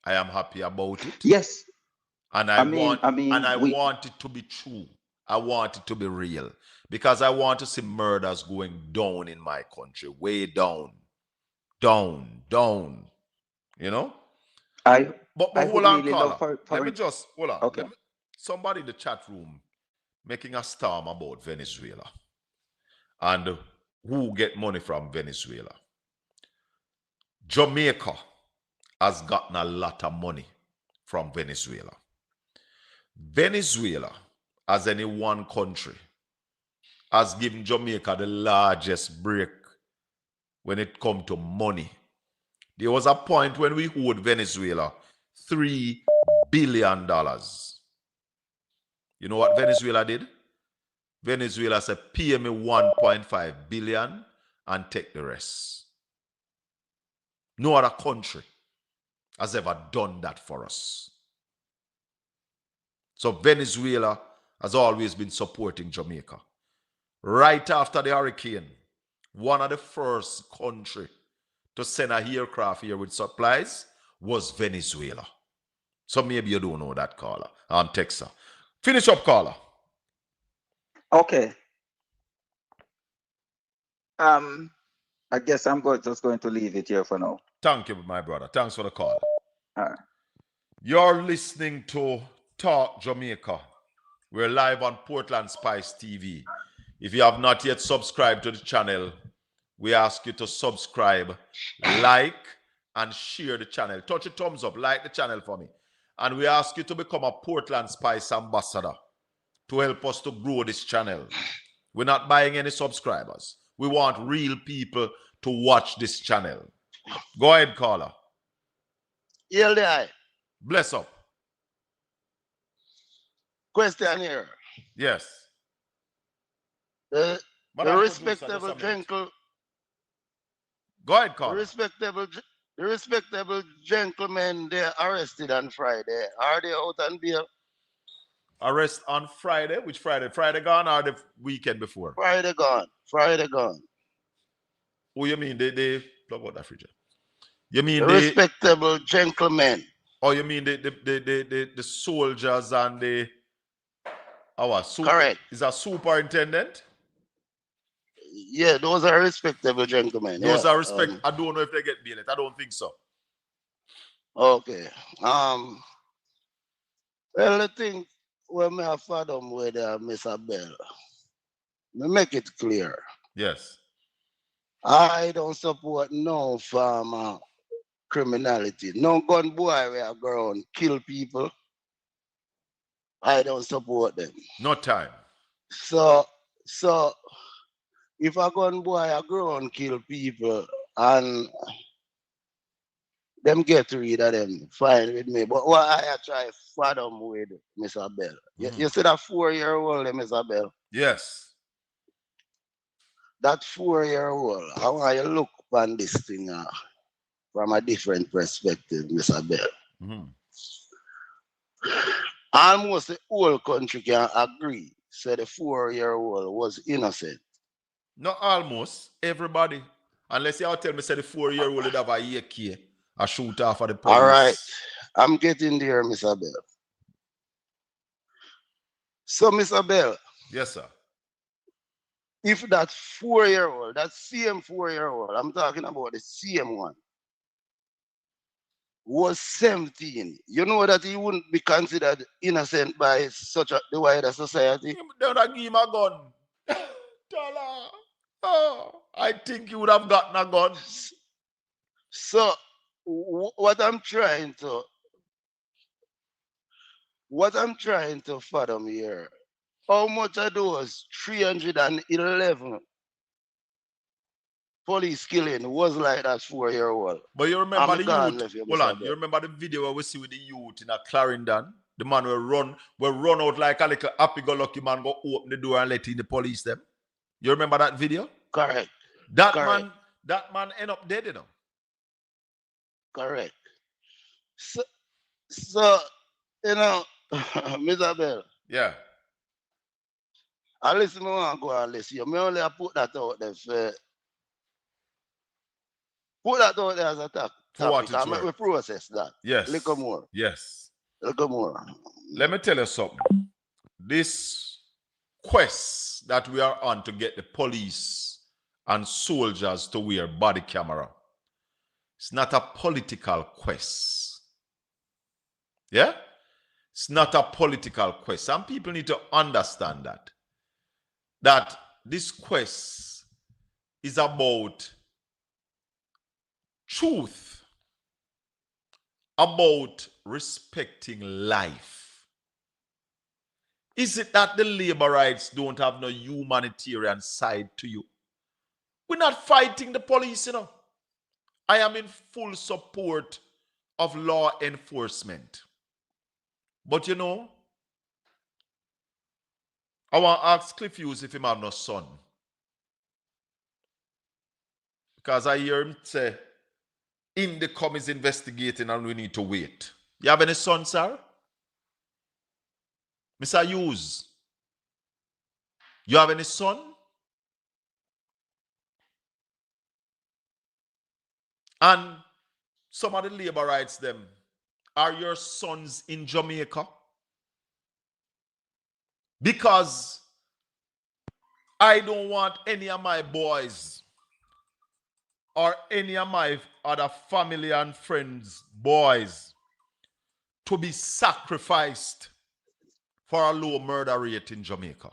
I am happy about it. Yes. And I want it to be true. I want it to be real. Because I want to see murders going down in my country. Way down. Down. But hold on, really caller. Let me just hold on. Okay. Somebody in the chat room making a storm about Venezuela and who get money from Venezuela. Jamaica has gotten a lot of money from Venezuela. Venezuela, as any one country, has given Jamaica the largest break when it comes to money. There was a point when we owed Venezuela $3 billion. You know what Venezuela did? Venezuela said, pay me 1.5 billion and take the rest. No other country has ever done that for us. So Venezuela has always been supporting Jamaica. Right after the hurricane, one of the first country to send a aircraft here with supplies was Venezuela. So maybe you don't know that, caller. I'm Texas. Finish up, caller. Okay. I guess I'm just going to leave it here for now. Thank you, my brother. Thanks for the call. All right. You're listening to Talk Jamaica. We're live on Portland Spice TV. If you have not yet subscribed to the channel, we ask you to subscribe, like, and share the channel. Touch a thumbs up, like the channel for me. And we ask you to become a Portland Spice ambassador to help us to grow this channel. We're not buying any subscribers. We want real people to watch this channel. Go ahead, caller. Yeah, bless up. Question here. Yes. The respectable gentle. Go ahead, caller. The respectable gentlemen, they're arrested on Friday. Are they out on bail? Arrest on Friday? Which Friday? Friday gone or the weekend before? Friday gone. Friday gone. Oh, you mean they plug out that fridge? You mean the respectable gentlemen? Oh, you mean the soldiers and the correct? Is a superintendent? Yeah, those are respectable gentlemen. Those are respect. I don't know if they get bail. I don't think so. Okay. Well, the thing when I fathom with Miss Abel, me make it clear. Yes. I don't support no farmer criminality. No gun boy will go around kill people. I don't support them. No time. So if a gun boy a go and kill people and them get rid of them, fine with me. But what I try fathom with Miss Abel. You see that 4-year-old, Miss Abel? Yes. That 4-year-old, I want you to look upon this thing from a different perspective, Miss Abel. Almost the whole country can agree, say the 4-year-old was innocent. Not almost. Everybody. Unless you tell me say the 4-year-old would have a AK, a shoot off of the police. All right. I'm getting there, Miss Abel. So, Miss Abel. Yes, sir. If that 4-year-old, that same 4-year-old, I'm talking about the same one. was 17. You know that he wouldn't be considered innocent by the wider society? Don't give him a gun. Dollar. Oh, I think you would have gotten a gun. So what I'm trying to fathom here, how much of those 311 police killing was like that 4-year-old? But you remember the gone youth? left you, Hold Mr. on. Bell. You remember the video where we see with the youth in a Clarendon? The man will run out like a little happy-go-lucky man, go open the door and let in the police them. You remember that video? Correct. That Correct. man end up dead, you know. Correct. So you know, Mr. Bell, Yeah. I listen, I want to go and listen. You may only put that out there as a For what topic. it's I make we worth. process that. Yes. Little more. Yes. Little more. Let me tell you something. This quest that we are on to get the police and soldiers to wear body camera, it's not a political quest. Yeah? It's not a political quest. Some people need to understand that this quest is about truth, about respecting life. Is it that the labor rights don't have no humanitarian side to you? We're not fighting the police, you know. I am in full support of law enforcement. But you know, I want to ask Cliff Hughes if he have no son. Because I hear him say, Indicom is investigating and we need to wait. You have any son, sir? Mr. Hughes, you have any son? And some of the labor rights them, are your sons in Jamaica? Because I don't want any of my boys or any of my other family and friends, boys, to be sacrificed for a low murder rate in Jamaica.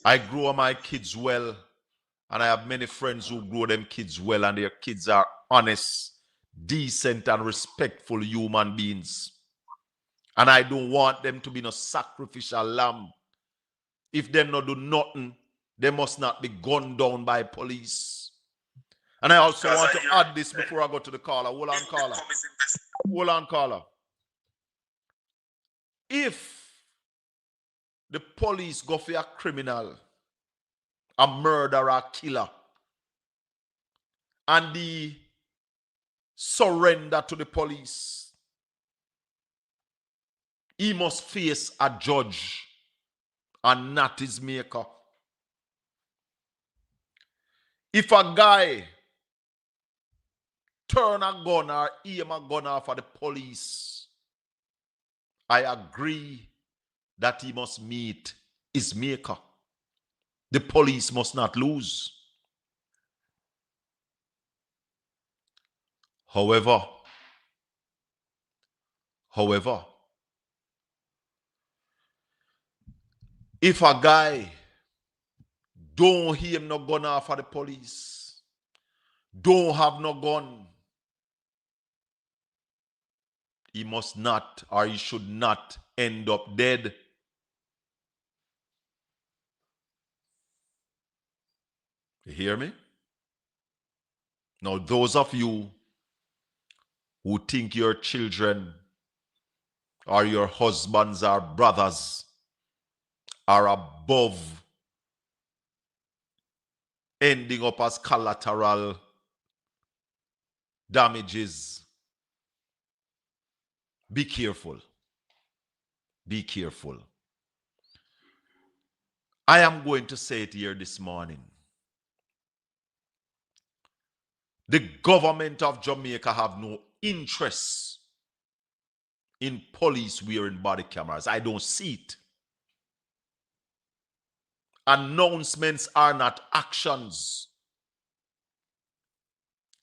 I grow my kids well, and I have many friends who grow them kids well, and their kids are honest, decent, and respectful human beings. And I don't want them to be no sacrificial lamb. If them not do nothing, they must not be gunned down by police. And I also want to add this before I go to the caller. Hold on, caller. Hold on, caller. If the police go for a criminal, a murderer, a killer, and the surrender to the police, he must face a judge and not his maker. If a guy turn a gun or aim a gun off at the police, I agree that he must meet his maker. The police must not lose. However, if a guy don't aim no gun off at the police, don't have no gun, he must not or he should not end up dead. You hear me? Now, those of you who think your children or your husbands or brothers are above ending up as collateral damages, be careful. Be careful. I am going to say it here this morning. The government of Jamaica have no interest in police wearing body cameras. I don't see it. Announcements are not actions.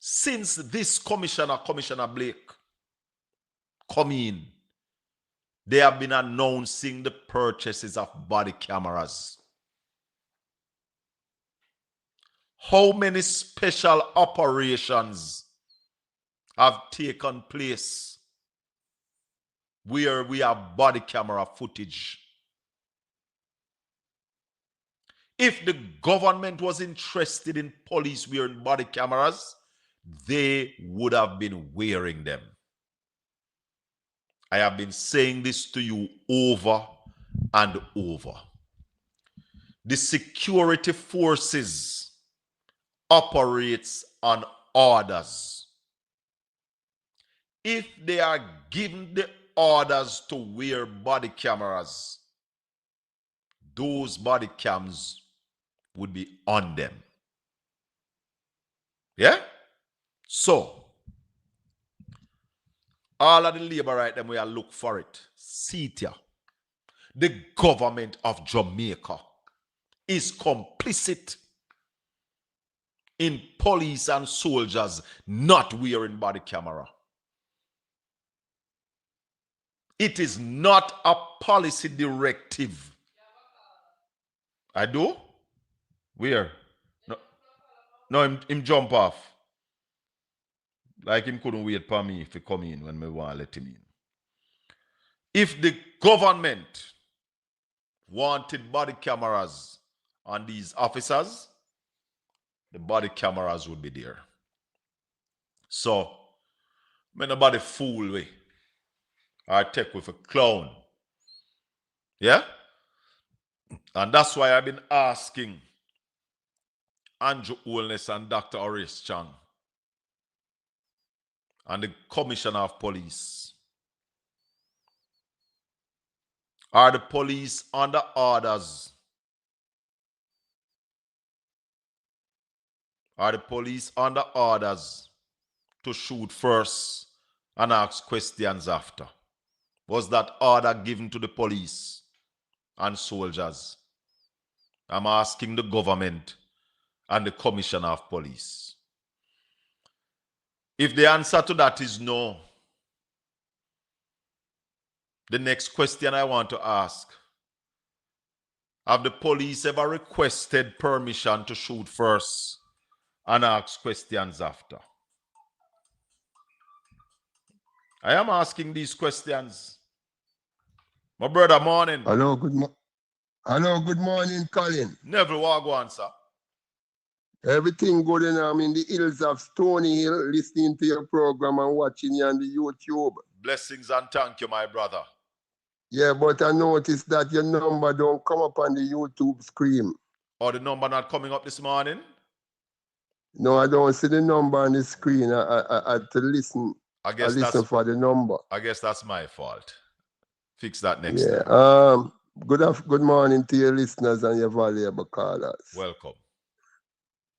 since this Commissioner Blake, come in, they have been announcing the purchases of body cameras. How many special operations have taken place where we have body camera footage? If the government was interested in police wearing body cameras, they would have been wearing them. I have been saying this to you over and over. The security forces operates on orders. If they are given the orders to wear body cameras, those body cams would be on them. Yeah? So, all of the labor right them we are look for it. See it here. The government of Jamaica is complicit in police and soldiers not wearing body camera. It is not a policy directive. I do? Where? No, him jump off. Like him couldn't wait for me if he come in when me want to let him in. If the government wanted body cameras on these officers, the body cameras would be there. So, me nobody fool we. I take with a clown. Yeah? And that's why I've been asking Andrew Holness and Dr. Horace Chang and the Commissioner of Police. Are the police under orders? Are the police under orders to shoot first and ask questions after? Was that order given to the police and soldiers? I'm asking the government and the Commissioner of Police. If the answer to that is no, the next question I want to ask, have the police ever requested permission to shoot first and ask questions after? I am asking these questions. My brother, morning. Hello, good morning, Colin. Neville, what go answer? Everything good, and I'm in the hills of Stony Hill, listening to your program and watching you on the YouTube. Blessings and thank you, my brother. Yeah, but I noticed that your number don't come up on the YouTube screen. Or the number not coming up this morning? No, I don't see the number on the screen. I had to listen. I listen for the number. I guess that's my fault. Fix that next time. Good morning to your listeners and your valuable callers. Welcome.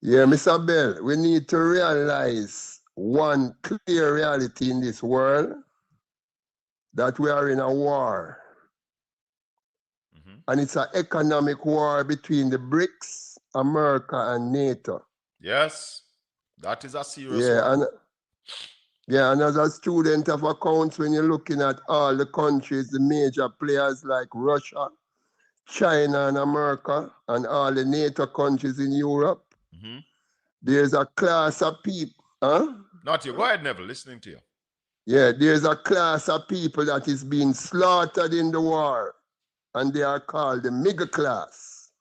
Yeah, Mr. Bell, we need to realize one clear reality in this world, that we are in a war. And it's an economic war between the BRICS, America, and NATO. Yes, that is a serious one. And as a student of accounts, when you're looking at all the countries, the major players like Russia, China, and America, and all the NATO countries in Europe, there's a class of people. Not you. Go ahead, Neville. Listening to you. Yeah, there's a class of people that is being slaughtered in the war, and they are called the middle class.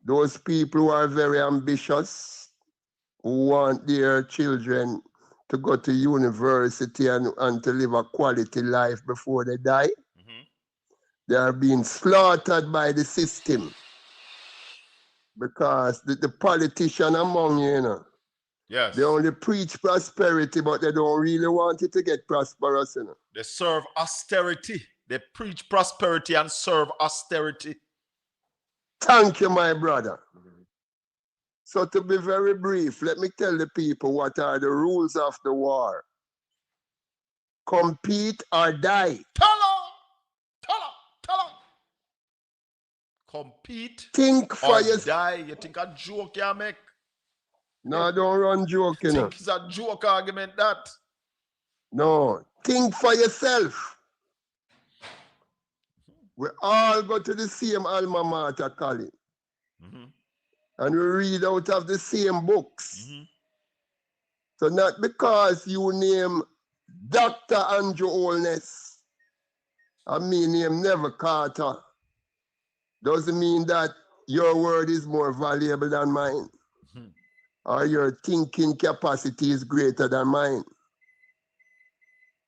Those people who are very ambitious, who want their children to go to university and to live a quality life before they die. They are being slaughtered by the system. Because the politician among you, yes, they only preach prosperity, but they don't really want it to get prosperous. They serve austerity. They preach prosperity and serve austerity. Thank you, my brother. So to be very brief, let me tell the people what are the rules of the war. Compete or die. Tell her. Compete think for or die. You think a joke you make? No, don't run joke, I you know. think it's a joke argument that. No, think for yourself. We all go to the same alma mater, Colin. And we read out of the same books. So not because you name Dr. Andrew Holness, I mean name Never Carter, doesn't mean that your word is more valuable than mine. Or your thinking capacity is greater than mine.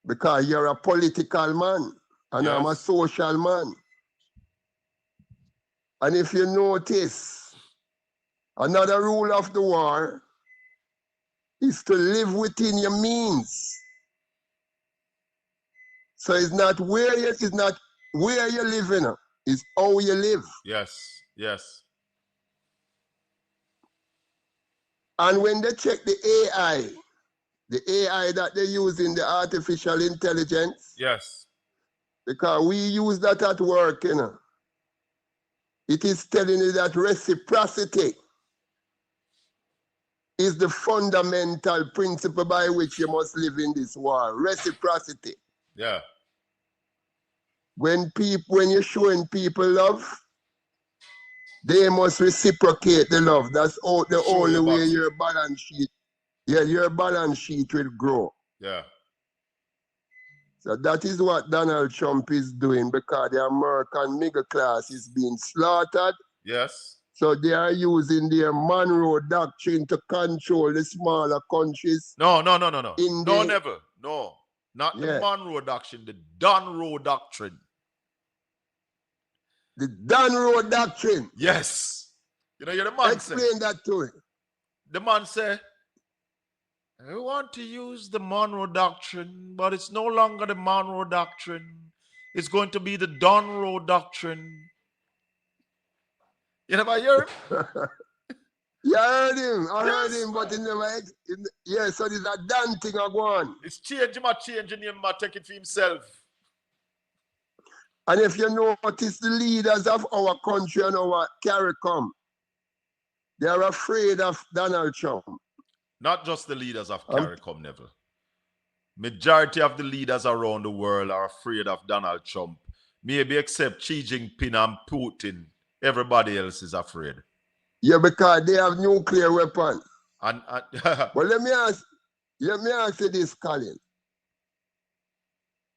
Because you're a political man and I'm a social man. And if you notice, another rule of the war is to live within your means. So it's not where you living, it's how you live. Yes, yes. And when they check the AI that they use in the artificial intelligence, yes, because we use that at work, you know, it is telling you that reciprocity is the fundamental principle by which you must live in this world. Reciprocity. Yeah. When you're showing people love, they must reciprocate the love. That's the only way your balance sheet, your balance sheet will grow. Yeah. So that is what Donald Trump is doing because the American middle class is being slaughtered. Yes. So they are using their Monroe Doctrine to control the smaller countries. No. Never. No. Not the Monroe Doctrine, the Donroe Doctrine. The Donroe Doctrine? Yes. You know, you're the man. Explain that to him. The man said, I want to use the Monroe Doctrine, but it's no longer the Monroe Doctrine. It's going to be the Donroe Doctrine. You never hear him? Yeah, I heard him. I heard him, but he never. So there's a damn thing I go on. It's changing him, take it for himself. And if you notice the leaders of our country and our CARICOM, they are afraid of Donald Trump. Not just the leaders of CARICOM, Neville. Majority of the leaders around the world are afraid of Donald Trump. Maybe except Xi Jinping and Putin. Everybody else is afraid. Yeah, because they have nuclear weapons. But let me ask you this, Colin.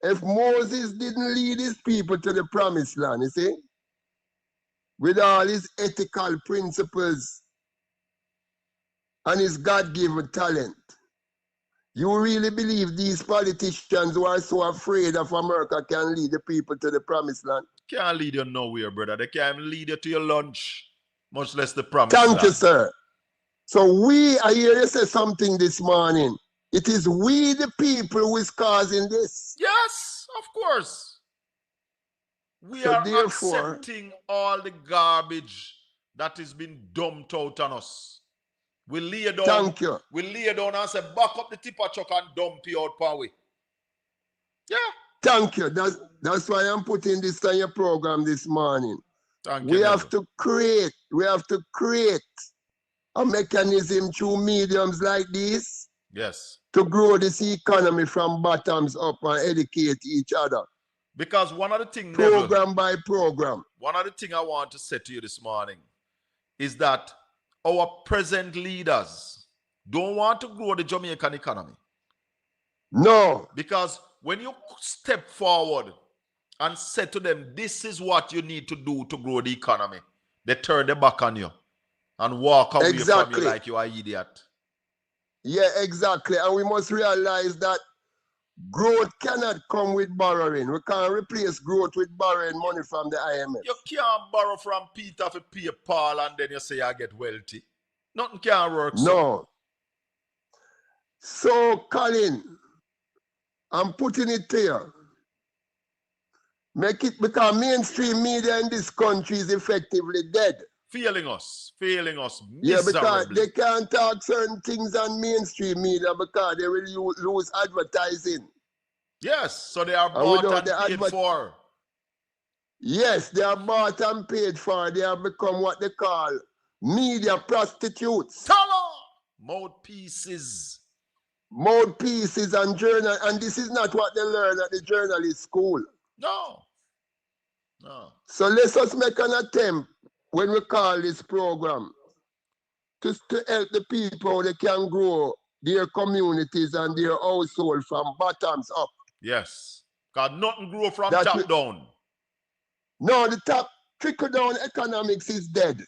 If Moses didn't lead his people to the promised land, you see, with all his ethical principles and his God-given talent, you really believe these politicians who are so afraid of America can lead the people to the promised land? Can't lead you nowhere, brother. They can't even lead you to your lunch, much less the promised land. Thank you, sir. So I hear you say something this morning. It is we, the people, who is causing this. Yes, of course. We are accepting all the garbage that has been dumped out on us. We lay down. Thank you. We lay down and say, back up the tipper truck and dump you out per way. Yeah. Thank you. That's why I'm putting this on your program this morning. We have to create a mechanism through mediums like this. Yes. To grow this economy from bottoms up and educate each other. Because one of the things, program by program. One of the things I want to say to you this morning is that our present leaders don't want to grow the Jamaican economy. No. Because when you step forward and say to them, this is what you need to do to grow the economy, they turn their back on you and walk away from you like you are an idiot. Yeah, exactly. And we must realize that growth cannot come with borrowing. We can't replace growth with borrowing money from the IMF. You can't borrow from Peter to pay Paul and then you say I get wealthy. Nothing can work. No. So, Colin, I'm putting it to you. Make it, because mainstream media in this country is effectively dead. Failing us miserably. Yeah, because they can't talk certain things on mainstream media because they will lose advertising. Yes, so they are bought and paid for. Yes, they are bought and paid for. They have become what they call media prostitutes. Hello! Mouthpieces. Mouthpieces and journal, and this is not what they learn at the journalist school. No. No. So let us make an attempt when we call this program to help the people they can grow their communities and their household from bottoms up. Yes. Because nothing grow from top down. No, the top trickle-down economics is dead.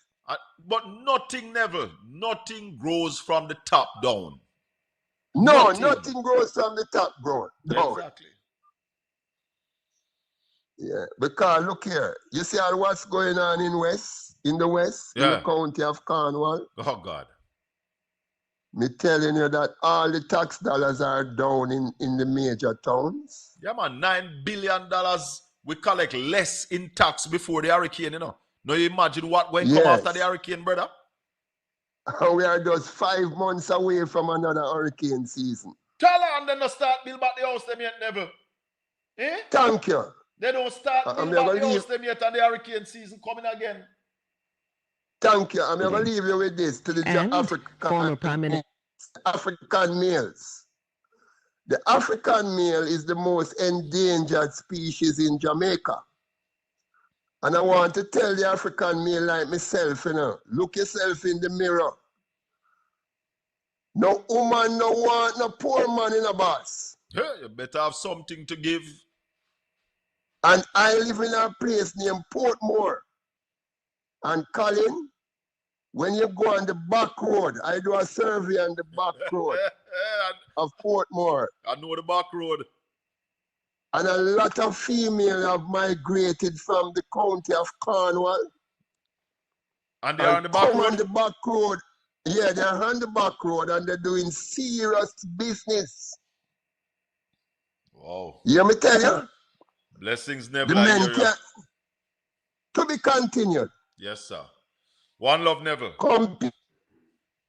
But nothing, Neville, nothing grows from the top down. No, nothing grows from the top down. No. Exactly. Yeah, because look here, you see what's going on in the West, in the county of Cornwall? Oh, God. Me telling you that all the tax dollars are down in the major towns. Yeah, man, $9 billion we collect less in tax before the hurricane, you know. Now you imagine what going to come after the hurricane, brother? We are just 5 months away from another hurricane season. Tell her and then start build back the house them yet, Neville. Eh? Thank you. They don't start build back the house them yet and the hurricane season coming again. Thank you. I'm going to leave you with this to the former Prime Minister. African males. The African male is the most endangered species in Jamaica. And I want to tell the African male like myself, you know, look yourself in the mirror. No woman, no want, no poor man in a boss. Yeah, you better have something to give. And I live in a place named Portmore. And Colin, when you go on the back road, I do a survey on the back road of Portmore. I know the back road. And a lot of females have migrated from the county of Cornwall. And they're on the back road? On the back road. Yeah, they're on the back road and they're doing serious business. Wow. You hear me tell you? Blessings never the men can, to be continued. Yes, sir. One love, Neville.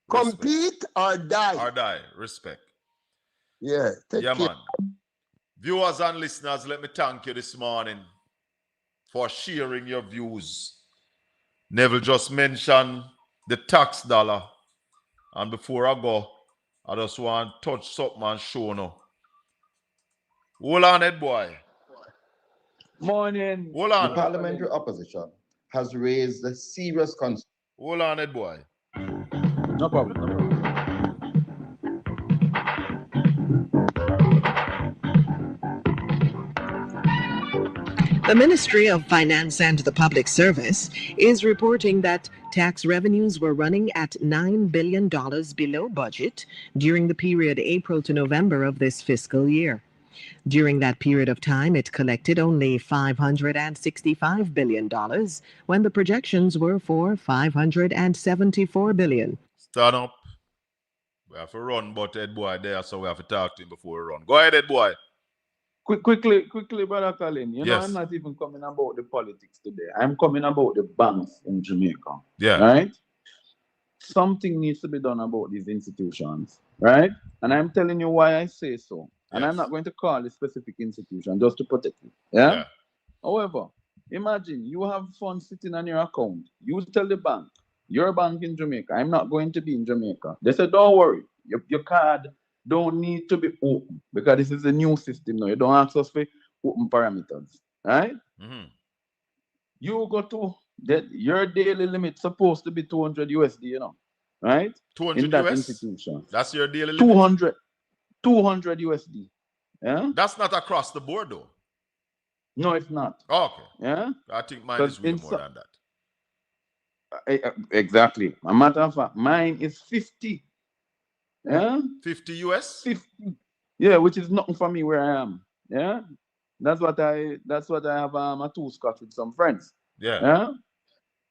Compete or die. Or die. Respect. Yeah. Take care. Man. Viewers and listeners, let me thank you this morning for sharing your views. Neville just mentioned the tax dollar. And before I go, I just want to touch something and show now. Hold on, Ed boy. Morning. Hold on. The parliamentary opposition has raised a serious concern. Hold on, Ed boy. No problem. No problem. The Ministry of Finance and the Public Service is reporting that tax revenues were running at $9 billion below budget during the period April to November of this fiscal year. During that period of time, it collected only $565 billion when the projections were for $574 billion. Stand up. We have to run, but Ed boy there, so we have to talk to him before we run. Go ahead, Ed boy. Quickly, Brother Colin. You know, Yes. I'm not even coming about the politics today. I'm coming about the banks in Jamaica. Yeah. Right? Something needs to be done about these institutions. Right? And I'm telling you why I say so. And I'm not going to call a specific institution just to protect it. Yeah? However, imagine you have funds sitting on your account. You tell the bank, your bank in Jamaica, I'm not going to be in Jamaica. They said, don't worry, your card don't need to be open because this is a new system now. You don't ask us for open parameters. Right? Mm-hmm. You go to your daily limit supposed to be 200 USD, you know. Right? 200 in that US? institution. That's your daily limit? 200 USD. Yeah? That's not across the board, though. No, it's not. Oh, okay. Yeah? I think mine is way more than that. Exactly. A matter of fact, mine is 50. Yeah? 50 US? 50. Yeah, which is nothing for me where I am. Yeah? That's what I have a two scotch with some friends. Yeah. Yeah?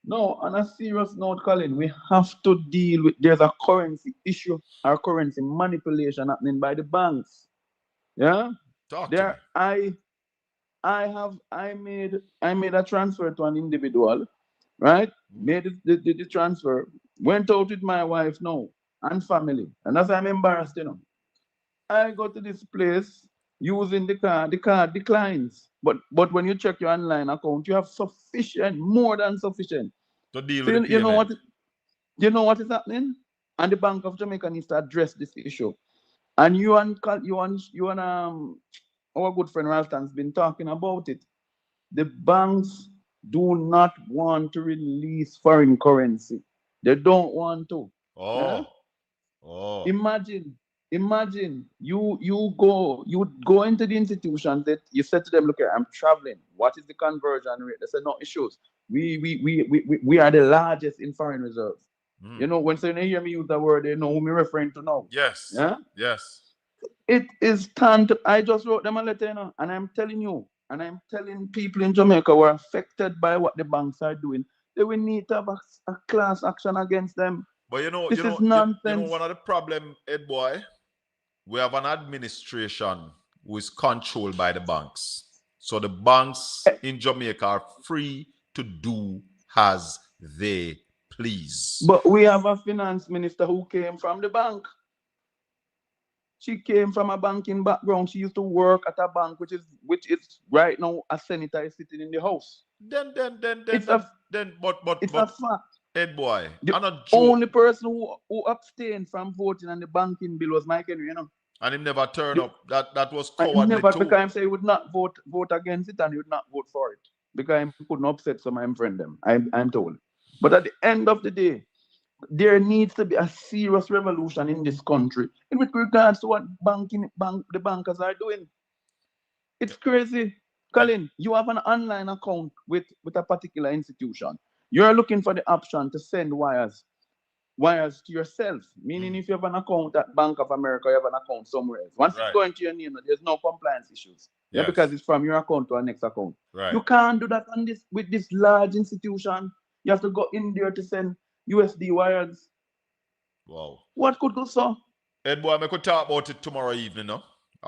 No, on a serious note, Colin, we have to deal with there's a currency issue, or currency manipulation happening by the banks. Yeah? Talk there I made a transfer to an individual, right? Made the transfer, went out with my wife now and family. And as I'm embarrassed, you know. I go to this place using the card declines. But when you check your online account, you have sufficient, more than sufficient. To deal So with the you know what is happening? And the Bank of Jamaica needs to address this issue. And you and our good friend Ralston's been talking about it. The banks do not want to release foreign currency. They don't want to. Oh. Oh. Imagine you go into the institutions that you said to them, look, I'm traveling. What is the conversion rate? They said, no issues. We are the largest in foreign reserves. You know, when they hear me use that word, they know who me referring to now. Yes. Yeah? Yes. It is time to, I just wrote them a letter, you know, and I'm telling you, and I'm telling people in Jamaica who are affected by what the banks are doing, they will need to have a class action against them. But this is nonsense. You know, one of the problem, Ed boy, we have an administration who is controlled by the banks. So the banks in Jamaica are free to do as they please. But we have a finance minister who came from the bank. She came from a banking background. She used to work at a bank, which is right now a senator is sitting in the house. But it's a fact. Ed boy, the only person who abstained from voting on the banking bill was Mike Henry, you know. And he never turned up. That was cowardly never, too. because he said he would not vote against it and he would not vote for it. Because he couldn't upset some of my friend them. I'm told. But at the end of the day, there needs to be a serious revolution in this country in with regards to what the bankers are doing. It's crazy. Colin, you have an online account with a particular institution. You're looking for the option to send wires to yourself. Meaning if you have an account at Bank of America, you have an account somewhere else. Once it's going to your name, there's no compliance issues. Yeah, because it's from your account to our next account. Right. You can't do that with this large institution. You have to go in there to send USD wires. Wow. What could go so? Ed boy, I could talk about it tomorrow evening, no?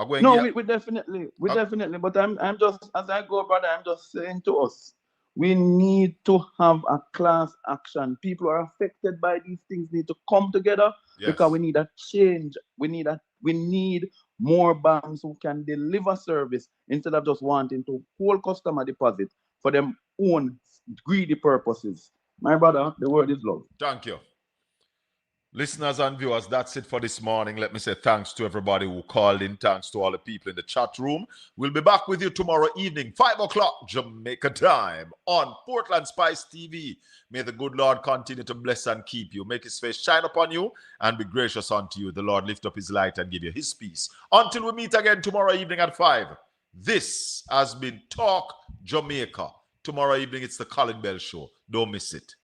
We definitely. But I'm just, as I go, brother, I'm just saying to us, we need to have a class action. People who are affected by these things need to come together because we need a change. We need more banks who can deliver service instead of just wanting to hold customer deposit for them own greedy purposes. My brother, the word is love. Thank you. Listeners and viewers, that's it for this morning. Let me say thanks to everybody who called in. Thanks to all the people in the chat room. We'll be back with you tomorrow evening, 5 o'clock Jamaica time on Portland Spice TV. May the good Lord continue to bless and keep you. Make his face shine upon you and be gracious unto you. The Lord lift up his light and give you his peace. Until we meet again tomorrow evening at 5. This has been Talk Jamaica. Tomorrow evening, it's the Colin Bell Show. Don't miss it.